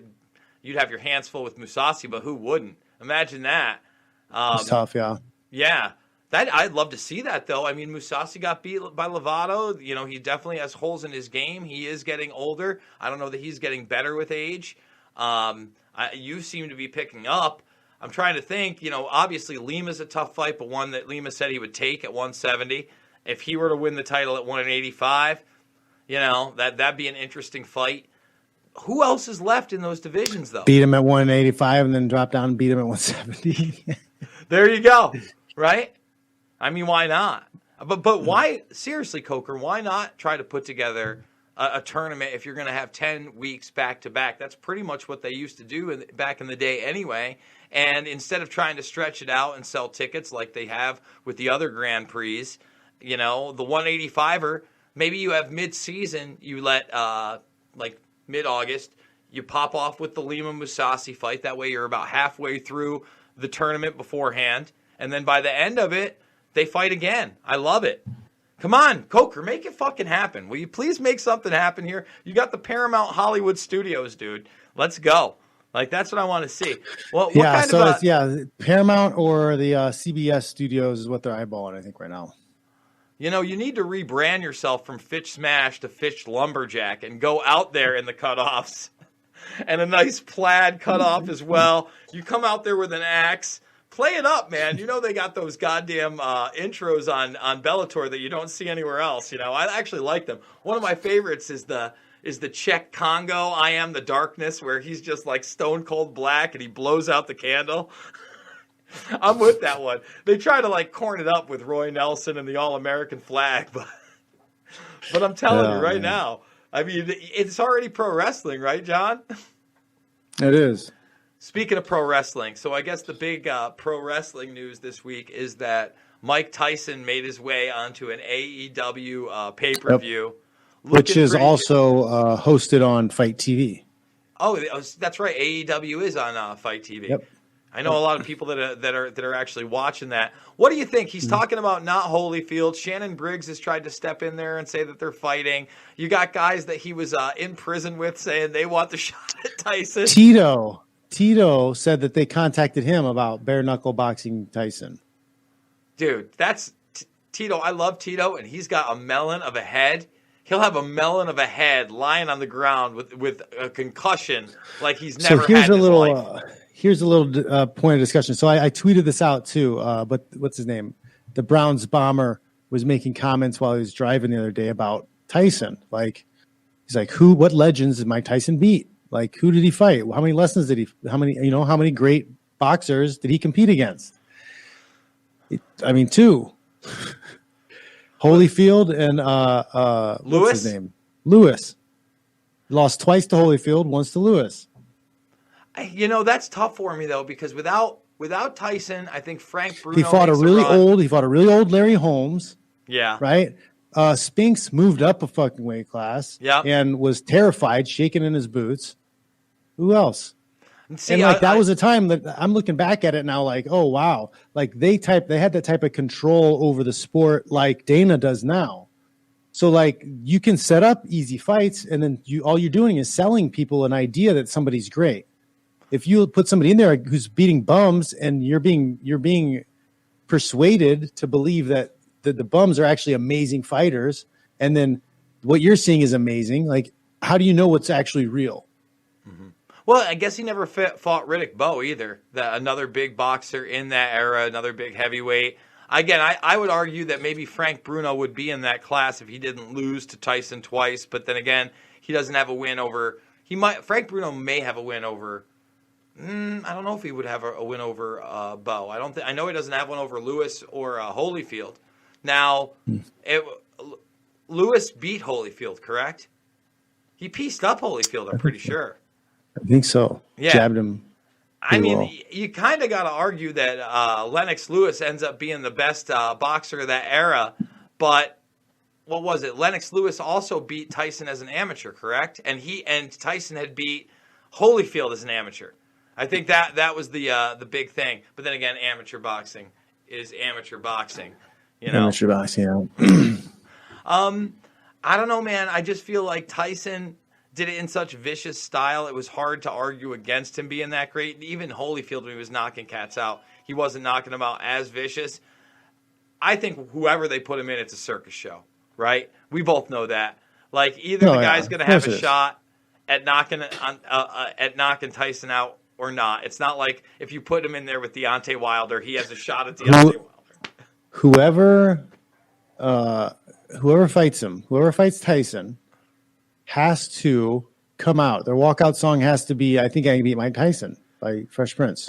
you'd have your hands full with Mousasi, but who wouldn't? Imagine that. It's tough, yeah. Yeah. I'd love to see that, though. I mean, Mousasi got beat by Lovato. You know, he definitely has holes in his game. He is getting older. I don't know that he's getting better with age. You seem to be picking up. I'm trying to think. You know, obviously Lima's a tough fight, but one that Lima said he would take at 170. If he were to win the title at 185, you know, that'd be an interesting fight. Who else is left in those divisions, though? Beat him at 185 and then drop down and beat him at 170. There you go. Right? I mean, why not? But why, seriously, Coker, why not try to put together a tournament if you're going to have 10 weeks back-to-back? That's pretty much what they used to do back in the day anyway. And instead of trying to stretch it out and sell tickets like they have with the other Grand Prix, you know, the 185er, maybe you have mid-season, you let, like mid-August, you pop off with the Lima Mousasi fight. That way you're about halfway through the tournament beforehand. And then by the end of it, they fight again. I love it. Come on, Coker, make it fucking happen. Will you please make something happen here? You got the Paramount Hollywood Studios, dude. Let's go. Like, that's what I want to see. Well, what kind of Paramount or the CBS Studios is what they're eyeballing, I think, right now. You know, you need to rebrand yourself from Fitch Smash to Fitch Lumberjack and go out there in the cutoffs. And a nice plaid cutoff as well. You come out there with an axe. Play it up, man. You know they got those goddamn intros on Bellator that you don't see anywhere else. You know, I actually like them. One of my favorites is the Czech Congo, I Am the Darkness, where he's just like stone cold black and he blows out the candle. I'm with that one. They try to like corn it up with Roy Nelson and the All-American flag, but I'm telling you right now, I mean, it's already pro wrestling, right, John? It is. Speaking of pro wrestling, so I guess the big pro wrestling news this week is that Mike Tyson made his way onto an AEW pay-per-view. Which is also hosted on Fight TV. Oh, that's right. AEW is on Fight TV. Yep. I know a lot of people that are actually watching that. What do you think? He's talking about not Holyfield. Shannon Briggs has tried to step in there and say that they're fighting. You got guys that he was in prison with saying they want the shot at Tyson. Tito said that they contacted him about bare knuckle boxing Tyson. Dude, that's Tito. I love Tito, and he's got a melon of a head. He'll have a melon of a head lying on the ground with a concussion like he's never had in his life. Here's a little point of discussion. So I tweeted this out too, but what's his name? The Browns bomber was making comments while he was driving the other day about Tyson. Like, he's like, what legends did Mike Tyson beat? Like, who did he fight? How many lessons did how many great boxers did he compete against? Two. Holyfield and Lewis? What's his name? Lewis. Lost twice to Holyfield, once to Lewis. That's tough for me though, because without Tyson, I think Frank Bruno. He fought a really old Larry Holmes. Yeah. Right? Spinks moved up a fucking weight class. Yeah. And was terrified, shaking in his boots. Who else? See, and that was a time that I'm looking back at it now, like, oh wow, like they had that type of control over the sport like Dana does now. So like you can set up easy fights, and then all you're doing is selling people an idea that somebody's great. If you put somebody in there who's beating bums, and you're being persuaded to believe that the bums are actually amazing fighters, and then what you're seeing is amazing, like how do you know what's actually real? Well, I guess he never fought Riddick Bowe either. Another big boxer in that era, another big heavyweight. Again, I would argue that maybe Frank Bruno would be in that class if he didn't lose to Tyson twice. But then again, he doesn't have a win over. Frank Bruno may have a win over. I don't know if he would have a win over Bowe. I know he doesn't have one over Lewis or Holyfield. Now, Lewis beat Holyfield, correct? He pieced up Holyfield, I'm pretty sure. I think so. Yeah. Jabbed him. You kind of got to argue that Lennox Lewis ends up being the best boxer of that era. But what was it? Lennox Lewis also beat Tyson as an amateur, correct? And Tyson had beat Holyfield as an amateur. I think that was the big thing. But then again, amateur boxing is amateur boxing. Amateur boxing. Yeah. I don't know, man. I just feel like Tyson did it in such vicious style. It was hard to argue against him being that great. Even Holyfield, when he was knocking cats out, he wasn't knocking them out as vicious. I think whoever they put him in, it's a circus show, right? We both know that. Like either the guy's going to have a shot at knocking Tyson out or not. It's not like if you put him in there with Deontay Wilder, he has a shot at Deontay Wilder. Whoever fights him, whoever fights Tyson, has to come out. Their walkout song has to be "I Think I Can Beat Mike Tyson" by Fresh Prince.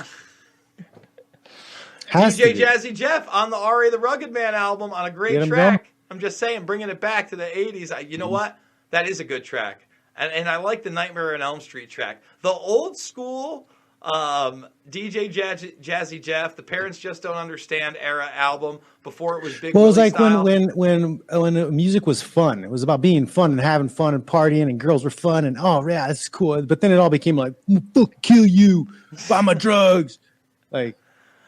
DJ Jazzy Jeff on the R.A. the Rugged Man album on a great track. I'm just saying, bringing it back to the 80s. You know what? That is a good track. And I like the Nightmare on Elm Street track. The old school DJ Jazzy Jeff, the Parents Just Don't Understand era album before it was big. Well, it was like when music was fun. It was about being fun and having fun and partying, and girls were fun, and oh yeah, that's cool. But then it all became like, fuck, kill you, buy my drugs, like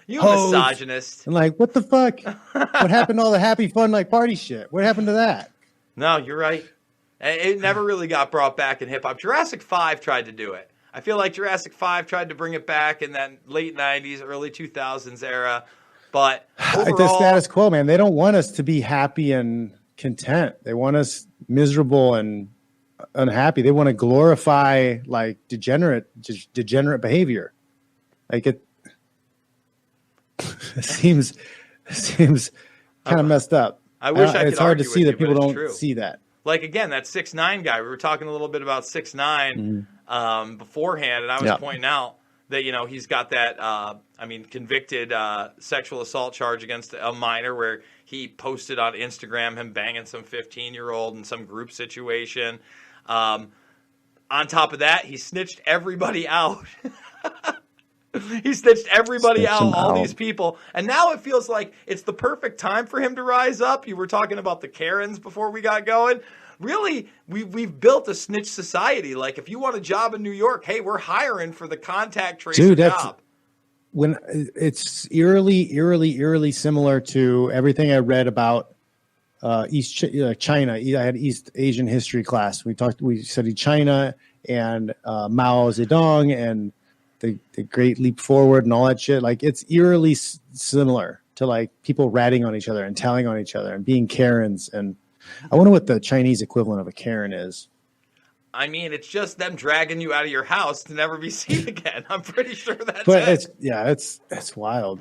you misogynist. And like, what the fuck? What happened to all the happy fun like party shit? What happened to that? No, you're right. It never really got brought back in hip hop. Jurassic 5 tried to do it. I feel like Jurassic 5 tried to bring it back in that late 90s, early 2000s era. But overall, the status quo, man. They don't want us to be happy and content. They want us miserable and unhappy. They want to glorify like degenerate behavior. Like it seems kind of messed up. I wish I could. It's hard to see that people don't true. See that. Like again, that 6ix9ine guy. We were talking a little bit about 6ix9ine beforehand, and I was pointing out that he's got that convicted sexual assault charge against a minor where he posted on Instagram him banging some 15-year-old in some group situation. On top of that, he snitched everybody out. He snitched everybody Snitch out, him all out. these people. And now it feels like it's the perfect time for him to rise up. You were talking about the Karens before we got going. Really, we've built a snitch society. Like, if you want a job in New York, hey, we're hiring for the contact tracer job. When it's eerily similar to everything I read about China. I had East Asian history class. We studied China and Mao Zedong and the Great Leap Forward and all that shit. Like, it's eerily similar to like people ratting on each other and telling on each other and being Karens. And I wonder what the Chinese equivalent of a Karen is. I mean, it's just them dragging you out of your house to never be seen again. I'm pretty sure that's but it. It's wild.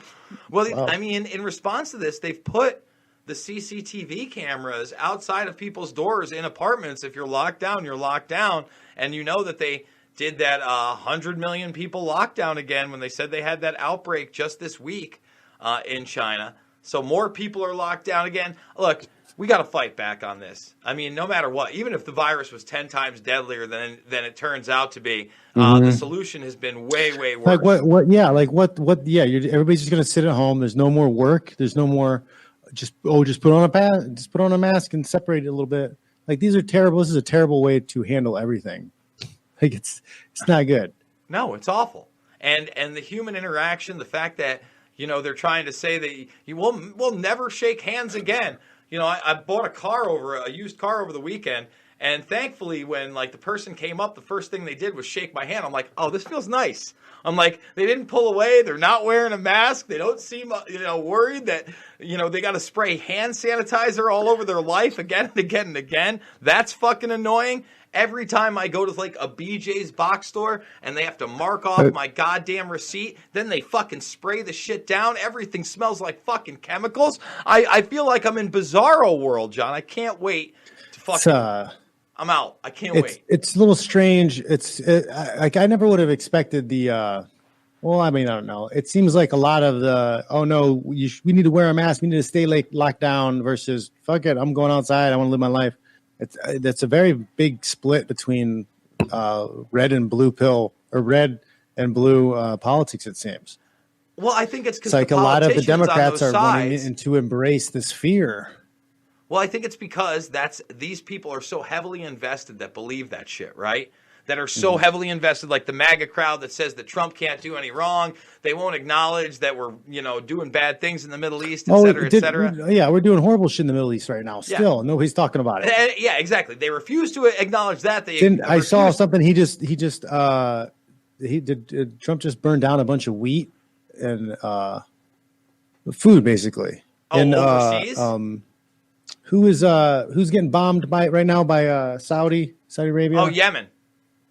Well, Wow. I mean, in response to this, they've put the CCTV cameras outside of people's doors in apartments. If you're locked down, you're locked down. And you know that they did that 100 million people lockdown again when they said they had that outbreak just this week in China. So more people are locked down again. Look, we got to fight back on this. I mean, no matter what, even if the virus was 10 times deadlier than it turns out to be, the solution has been way worse. Like what? Yeah, like what? Yeah, everybody's just gonna sit at home. There's no more work. There's no more. Just put on a mask and separate it a little bit. Like, these are terrible. This is a terrible way to handle everything. Like, it's not good. No, it's awful. And the human interaction, the fact that, you know, they're trying to say that we'll never shake hands again. You know, I bought a used car over the weekend, and thankfully when like the person came up, the first thing they did was shake my hand. I'm like, oh, this feels nice. I'm like, they didn't pull away. They're not wearing a mask. They don't seem, worried that, they got to spray hand sanitizer all over their life again and again and again. That's fucking annoying. Every time I go to like a BJ's box store and they have to mark off my goddamn receipt, then they fucking spray the shit down. Everything smells like fucking chemicals. I feel like I'm in Bizarro world, John. I can't wait to fucking... I'm out. I can't wait. It's a little strange. Like, I never would have expected the. Well, I mean, I don't know. It seems like a lot of the. Oh no, we need to wear a mask. We need to stay locked down. Versus, fuck it, I'm going outside. I want to live my life. That's a very big split between red and blue pill or red and blue politics. It seems. Well, I think it's because like a lot of the Democrats are wanting to embrace this fear. Well, I think it's because these people are so heavily invested that believe that shit, right? That are so heavily invested, like the MAGA crowd that says that Trump can't do any wrong. They won't acknowledge that we're, doing bad things in the Middle East, et cetera, et cetera. Yeah, we're doing horrible shit in the Middle East right now. Still, nobody's talking about it. Yeah, exactly. They refuse to acknowledge that. I saw something. Trump just burned down a bunch of wheat and food, basically. Oh, and, overseas? Who's getting bombed right now by Saudi Arabia? Oh,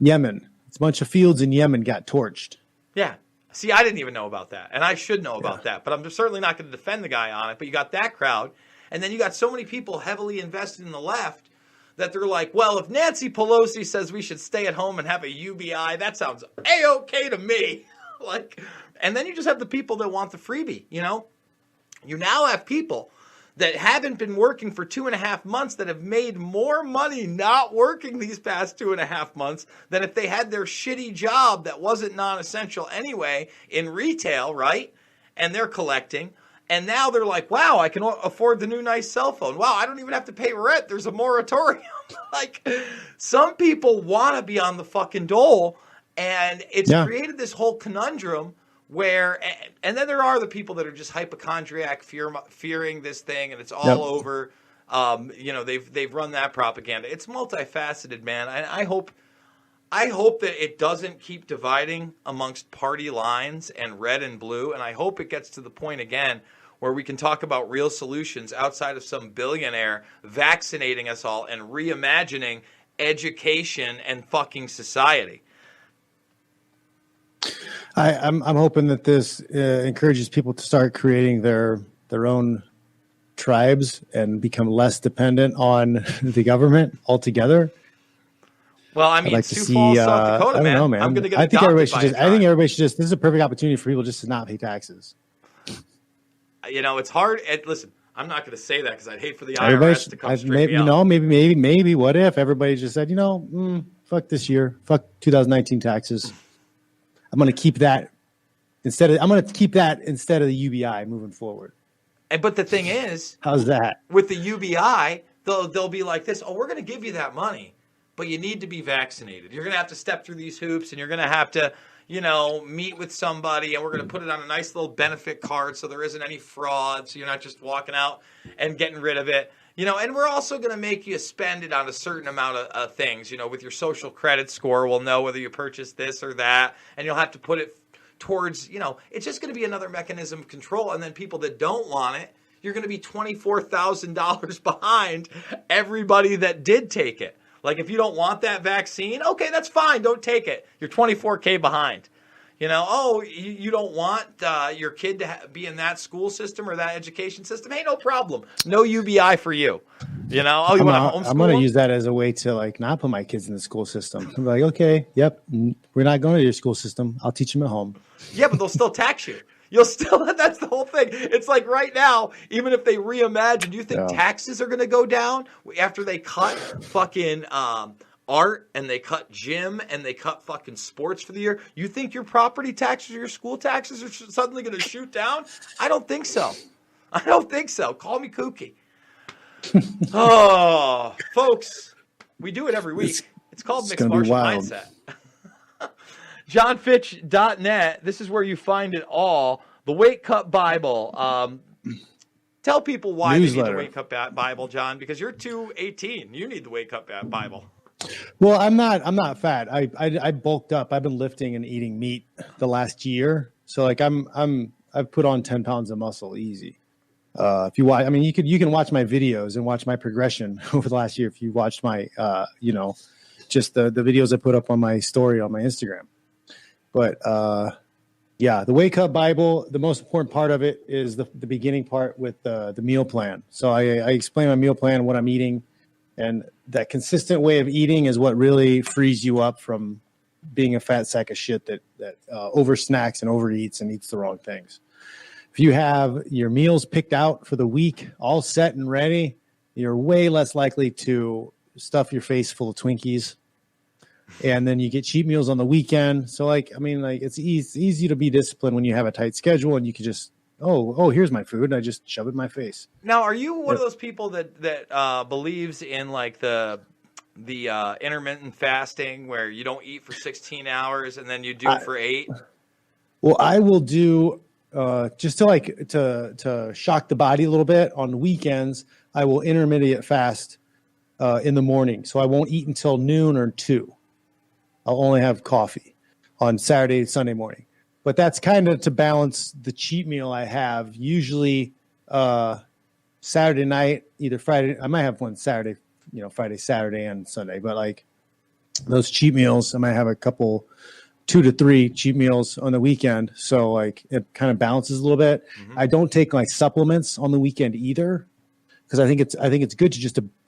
Yemen. It's a bunch of fields in Yemen got torched. Yeah. See, I didn't even know about that, and I should know about that, but I'm certainly not going to defend the guy on it. But you got that crowd, and then you got so many people heavily invested in the left that they're like, well, if Nancy Pelosi says we should stay at home and have a UBI, that sounds A-okay to me. And then you just have the people that want the freebie, You now have people that haven't been working for 2.5 months that have made more money not working these past 2.5 months than if they had their shitty job that wasn't non-essential anyway in retail, right? And they're collecting. And now they're like, wow, I can afford the new nice cell phone. Wow, I don't even have to pay rent. There's a moratorium. Some people want to be on the fucking dole, and it's created this whole conundrum where, and then there are the people that are just hypochondriac, fearing this thing, and it's all over. They've run that propaganda. It's multifaceted, man. I hope that it doesn't keep dividing amongst party lines and red and blue, and I hope it gets to the point again where we can talk about real solutions outside of some billionaire vaccinating us all and reimagining education and fucking society. I'm hoping that this encourages people to start creating their own tribes and become less dependent on the government altogether. Well, I mean, Sioux Falls, South Dakota, man. I don't know, man. I'm going to get adopted by I think everybody should just. This is a perfect opportunity for people just to not pay taxes. It's hard. Listen, I'm not going to say that because I'd hate for the IRS to come straight me out. Maybe. What if everybody just said, fuck this year, fuck 2019 taxes. I'm going to keep that I'm going to keep that instead of the UBI moving forward. But the thing is, how's that? With the UBI, they'll be like this. Oh, we're going to give you that money, but you need to be vaccinated. You're going to have to step through these hoops, and you're going to have to, meet with somebody, and we're going to put it on a nice little benefit card so there isn't any fraud, so you're not just walking out and getting rid of it. And we're also going to make you spend it on a certain amount of things. With your social credit score, we'll know whether you purchased this or that, and you'll have to put it towards, it's just going to be another mechanism of control. And then people that don't want it, you're going to be $24,000 behind everybody that did take it. Like, if you don't want that vaccine, okay, that's fine. Don't take it. You're $24K behind. You don't want your kid to be in that school system or that education system. Hey, no problem. No UBI for you. You want to homeschool? I'm going to use that as a way to not put my kids in the school system. I'm like, okay, yep, we're not going to your school system. I'll teach them at home. Yeah, but they'll still tax you. That's the whole thing. It's like right now, even if they reimagine, do you think taxes are going to go down after they cut fucking art and they cut gym and they cut fucking sports for the year? You think your property taxes or your school taxes are suddenly going to shoot down? I don't think so. Call me kooky. Oh, folks, we do it every week. It's called Mixed Martial Mindset. JohnFitch.net. This is where you find it all. The Wake Up Bible. Tell people why they need the Wake Up Bible, John, because you're 218. You need the Wake Up Bible. Well, I'm not fat. I bulked up. I've been lifting and eating meat the last year. So I've put on 10 pounds of muscle easy. If you watch, you can watch my videos and watch my progression over the last year. If you watched my, just the videos I put up on my story on my Instagram. But the Wake Up Bible, the most important part of it is the beginning part with the meal plan. So I explain my meal plan, what I'm eating, and that consistent way of eating is what really frees you up from being a fat sack of shit that over snacks and overeats and eats the wrong things. If you have your meals picked out for the week, all set and ready, you're way less likely to stuff your face full of Twinkies. And then you get cheat meals on the weekend. So it's easy to be disciplined when you have a tight schedule and you can just, here's my food. And I just shove it in my face. Now, are you one of those people that believes in the intermittent fasting where you don't eat for 16 hours and then you do it for 8? Well, I will do just to shock the body a little bit on the weekends. I will intermittent fast in the morning. So I won't eat until noon or 2. I'll only have coffee on Saturday, Sunday morning. But that's kind of to balance the cheat meal I have. Usually Saturday night, either Friday. I might have one Saturday, Friday, Saturday, and Sunday. But those cheat meals, I might have a couple, 2 to 3 cheat meals on the weekend. So it kind of balances a little bit. Mm-hmm. I don't take supplements on the weekend either, because I think it's good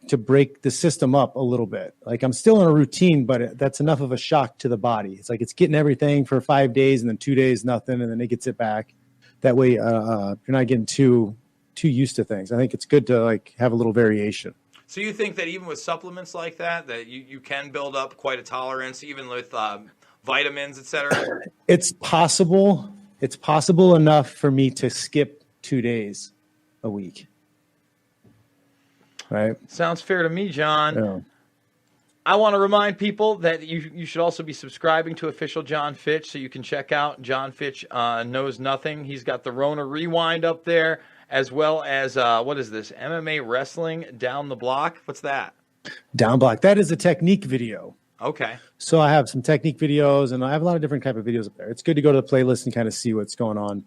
to break the system up a little bit. I'm still in a routine, but that's enough of a shock to the body. It's it's getting everything for 5 days and then 2 days, nothing. And then it gets it back. That way, you're not getting too used to things. I think it's good to have a little variation. So you think that even with supplements like that you can build up quite a tolerance, even with vitamins, et cetera? It's possible. It's possible enough for me to skip 2 days a week. Right. Sounds fair to me, John. Yeah. I want to remind people that you should also be subscribing to Official John Fitch so you can check out John Fitch Knows Nothing. He's got the Rona Rewind up there, as well as, what is this, MMA Wrestling Down the Block? What's that? Down Block. That is a technique video. Okay. So I have some technique videos, and I have a lot of different type of videos up there. It's good to go to the playlist and kind of see what's going on,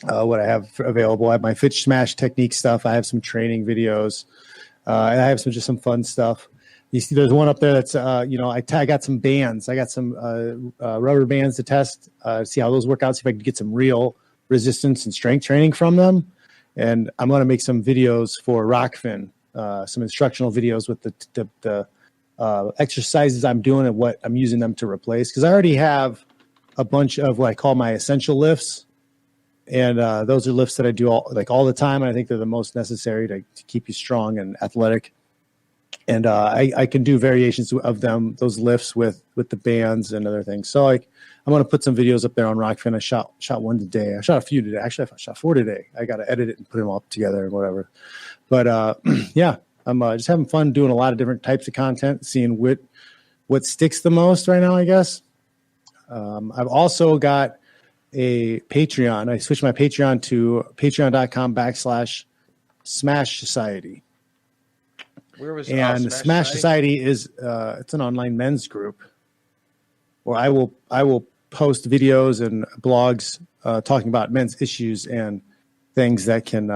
what I have available. I have my Fitch Smash technique stuff. I have some training videos. I have some fun stuff. You see, there's one up there that's, I got some bands. I got some rubber bands to test, see how those work out, see if I can get some real resistance and strength training from them. And I'm going to make some videos for Rockfin, some instructional videos with the exercises I'm doing and what I'm using them to replace. Because I already have a bunch of what I call my essential lifts. And those are lifts that I do all the time. And I think they're the most necessary to keep you strong and athletic. And I can do variations of them, those lifts with the bands and other things. So I'm going to put some videos up there on Rockfin. I shot one today. I shot a few today. Actually, I shot 4 today. I got to edit it and put them all together and whatever. But yeah, I'm just having fun doing a lot of different types of content, seeing what sticks the most right now, I guess. I've also got a Patreon. I switched my Patreon to patreon.com/Smash Society. Where was Smash Society is it's an online men's group where I will post videos and blogs talking about men's issues and things that can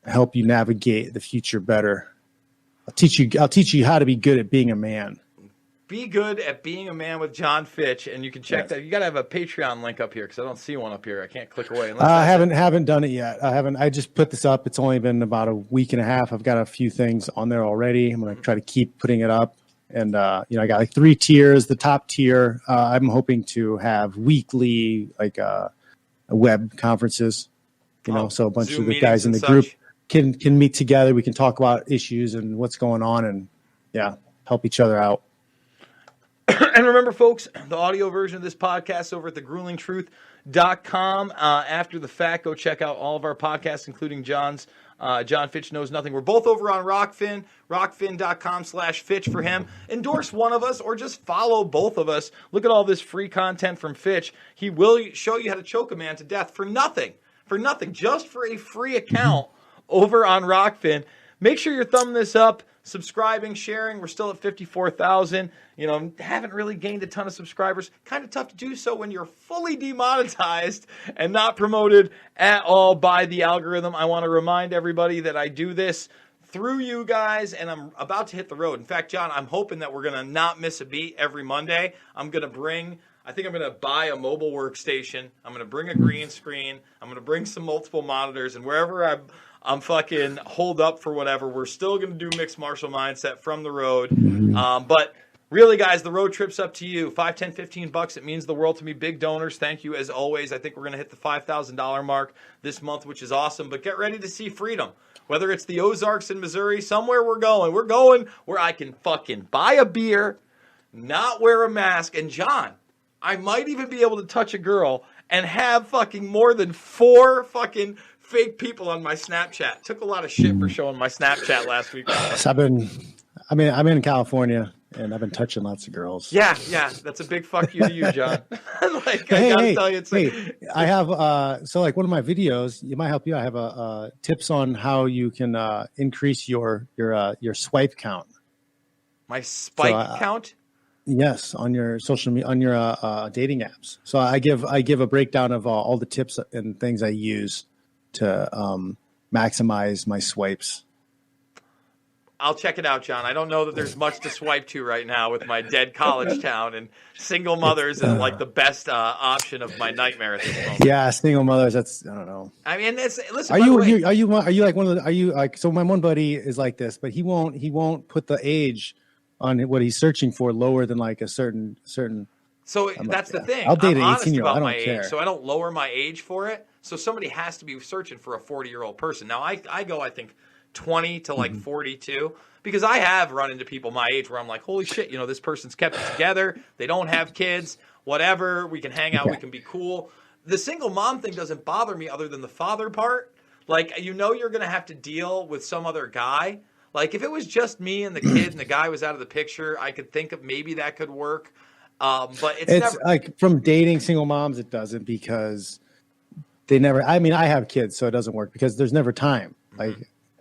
help you navigate the future better. I'll teach you how to be good at being a man. Be good at being a man with John Fitch, and you can check that. You got to have a Patreon link up here because I don't see one up here. I can't click away. I haven't done it yet. I just put this up. It's only been about a week and a half. I've got a few things on there already. I'm going to try to keep putting it up. And I got like 3 tiers. The top tier, I'm hoping to have weekly web conferences. So a bunch Zoom of the guys in the group can meet together. We can talk about issues and what's going on, and help each other out. And remember, folks, the audio version of this podcast over at thegruelingtruth.com. After the fact, go check out all of our podcasts, including John's. John Fitch Knows Nothing. We're both over on Rockfin, rockfin.com/Fitch for him. Endorse one of us or just follow both of us. Look at all this free content from Fitch. He will show you how to choke a man to death for nothing, just for a free account over on Rockfin. Make sure you're thumbing this up, subscribing, sharing. We're still at 54,000. Haven't really gained a ton of subscribers. Kind of tough to do so when you're fully demonetized and not promoted at all by the algorithm. I want to remind everybody that I do this through you guys, and I'm about to hit the road. In fact, John, I'm hoping that we're going to not miss a beat every Monday. I think I'm going to buy a mobile workstation. I'm going to bring a green screen. I'm going to bring some multiple monitors, and wherever I'm fucking holed up for whatever, we're still going to do Mixed Martial Mindset from the road. But really, guys, the road trip's up to you. $5, $10, $15. It means the world to me. Big donors. Thank you as always. I think we're going to hit the $5,000 mark this month, which is awesome. But get ready to see freedom. Whether it's the Ozarks in Missouri, somewhere we're going. We're going where I can fucking buy a beer, not wear a mask. And John, I might even be able to touch a girl and have fucking more than 4 fucking fake people on my Snapchat. Took a lot of shit for showing my Snapchat last week. So I'm in California and I've been touching lots of girls. Yeah, that's a big fuck you to you, John. I gotta tell you, I have one of my videos. It might help you. I have tips on how you can increase your swipe count. My spike count. Yes, on your social media, on your dating apps. So I give a breakdown of all the tips and things I use to maximize my swipes. I'll check it out, John. I don't know that there's much to swipe to right now with my dead college town, and single mothers is like the best option of my nightmare at this moment. Yeah, single mothers. I don't know. I mean, listen. Are you like one of the? Are you like? So my one buddy is like this, but he won't put the age on what he's searching for lower than like a certain. So that's the thing. I'll date I'm an honest 18-year-old. about I don't my care. age, so I don't lower my age for it. So somebody has to be searching for a 40-year-old person. Now I think 20 to like 42, because I have run into people my age where I'm like, holy shit, this person's kept it together. They don't have kids, whatever. We can hang out. We can be cool. The single mom thing doesn't bother me other than the father part. Like, you're going to have to deal with some other guy. Like, if it was just me and the kid and the guy was out of the picture, I could think of maybe that could work. But it's never like from dating single moms, it doesn't, because they never, I have kids, so it doesn't work because there's never time. Like,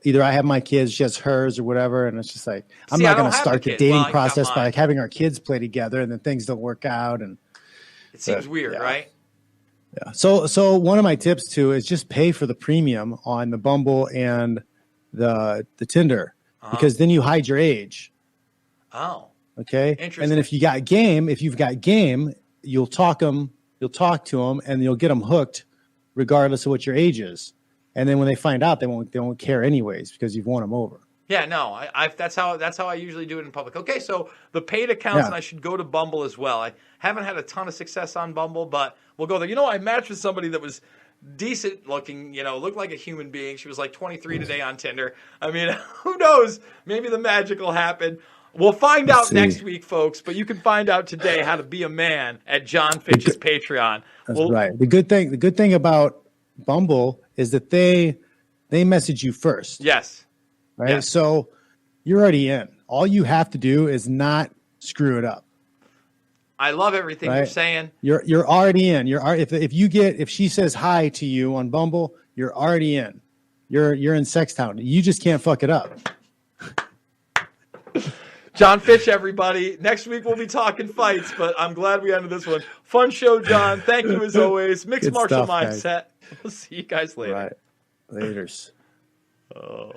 either I have my kids, she has hers or whatever. And it's just like, I'm not going to start the dating process by like having our kids play together and then things don't work out. And it seems weird, right? Yeah. So one of my tips too is just pay for the premium on the Bumble and the Tinder, because then you hide your age. Oh, okay. Interesting. And then if you've got game, you'll talk to them and you'll get them hooked regardless of what your age is. And then when they find out, they won't care anyways, because you've won them over. Yeah, no, that's how I usually do it in public. Okay, so the paid accounts, and I should go to Bumble as well. I haven't had a ton of success on Bumble, but we'll go there. I matched with somebody that was decent looking, looked like a human being. She was like 23 today on Tinder. I mean, who knows? Maybe the magic will happen. We'll find out next week, folks, but you can find out today how to be a man at John Fitch's Patreon. That's right. The good thing about Bumble is that they message you first. Yes. Right. Yes. So you're already in. All you have to do is not screw it up. I love everything you're saying. You're already in. If she says hi to you on Bumble, you're already in. You're in Sex Town. You just can't fuck it up. John Fitch, everybody. Next week we'll be talking fights, but I'm glad we ended this one. Fun show, John. Thank you as always. Mixed Good martial stuff, mindset. guys. We'll see you guys later. Right. Laters. Oh.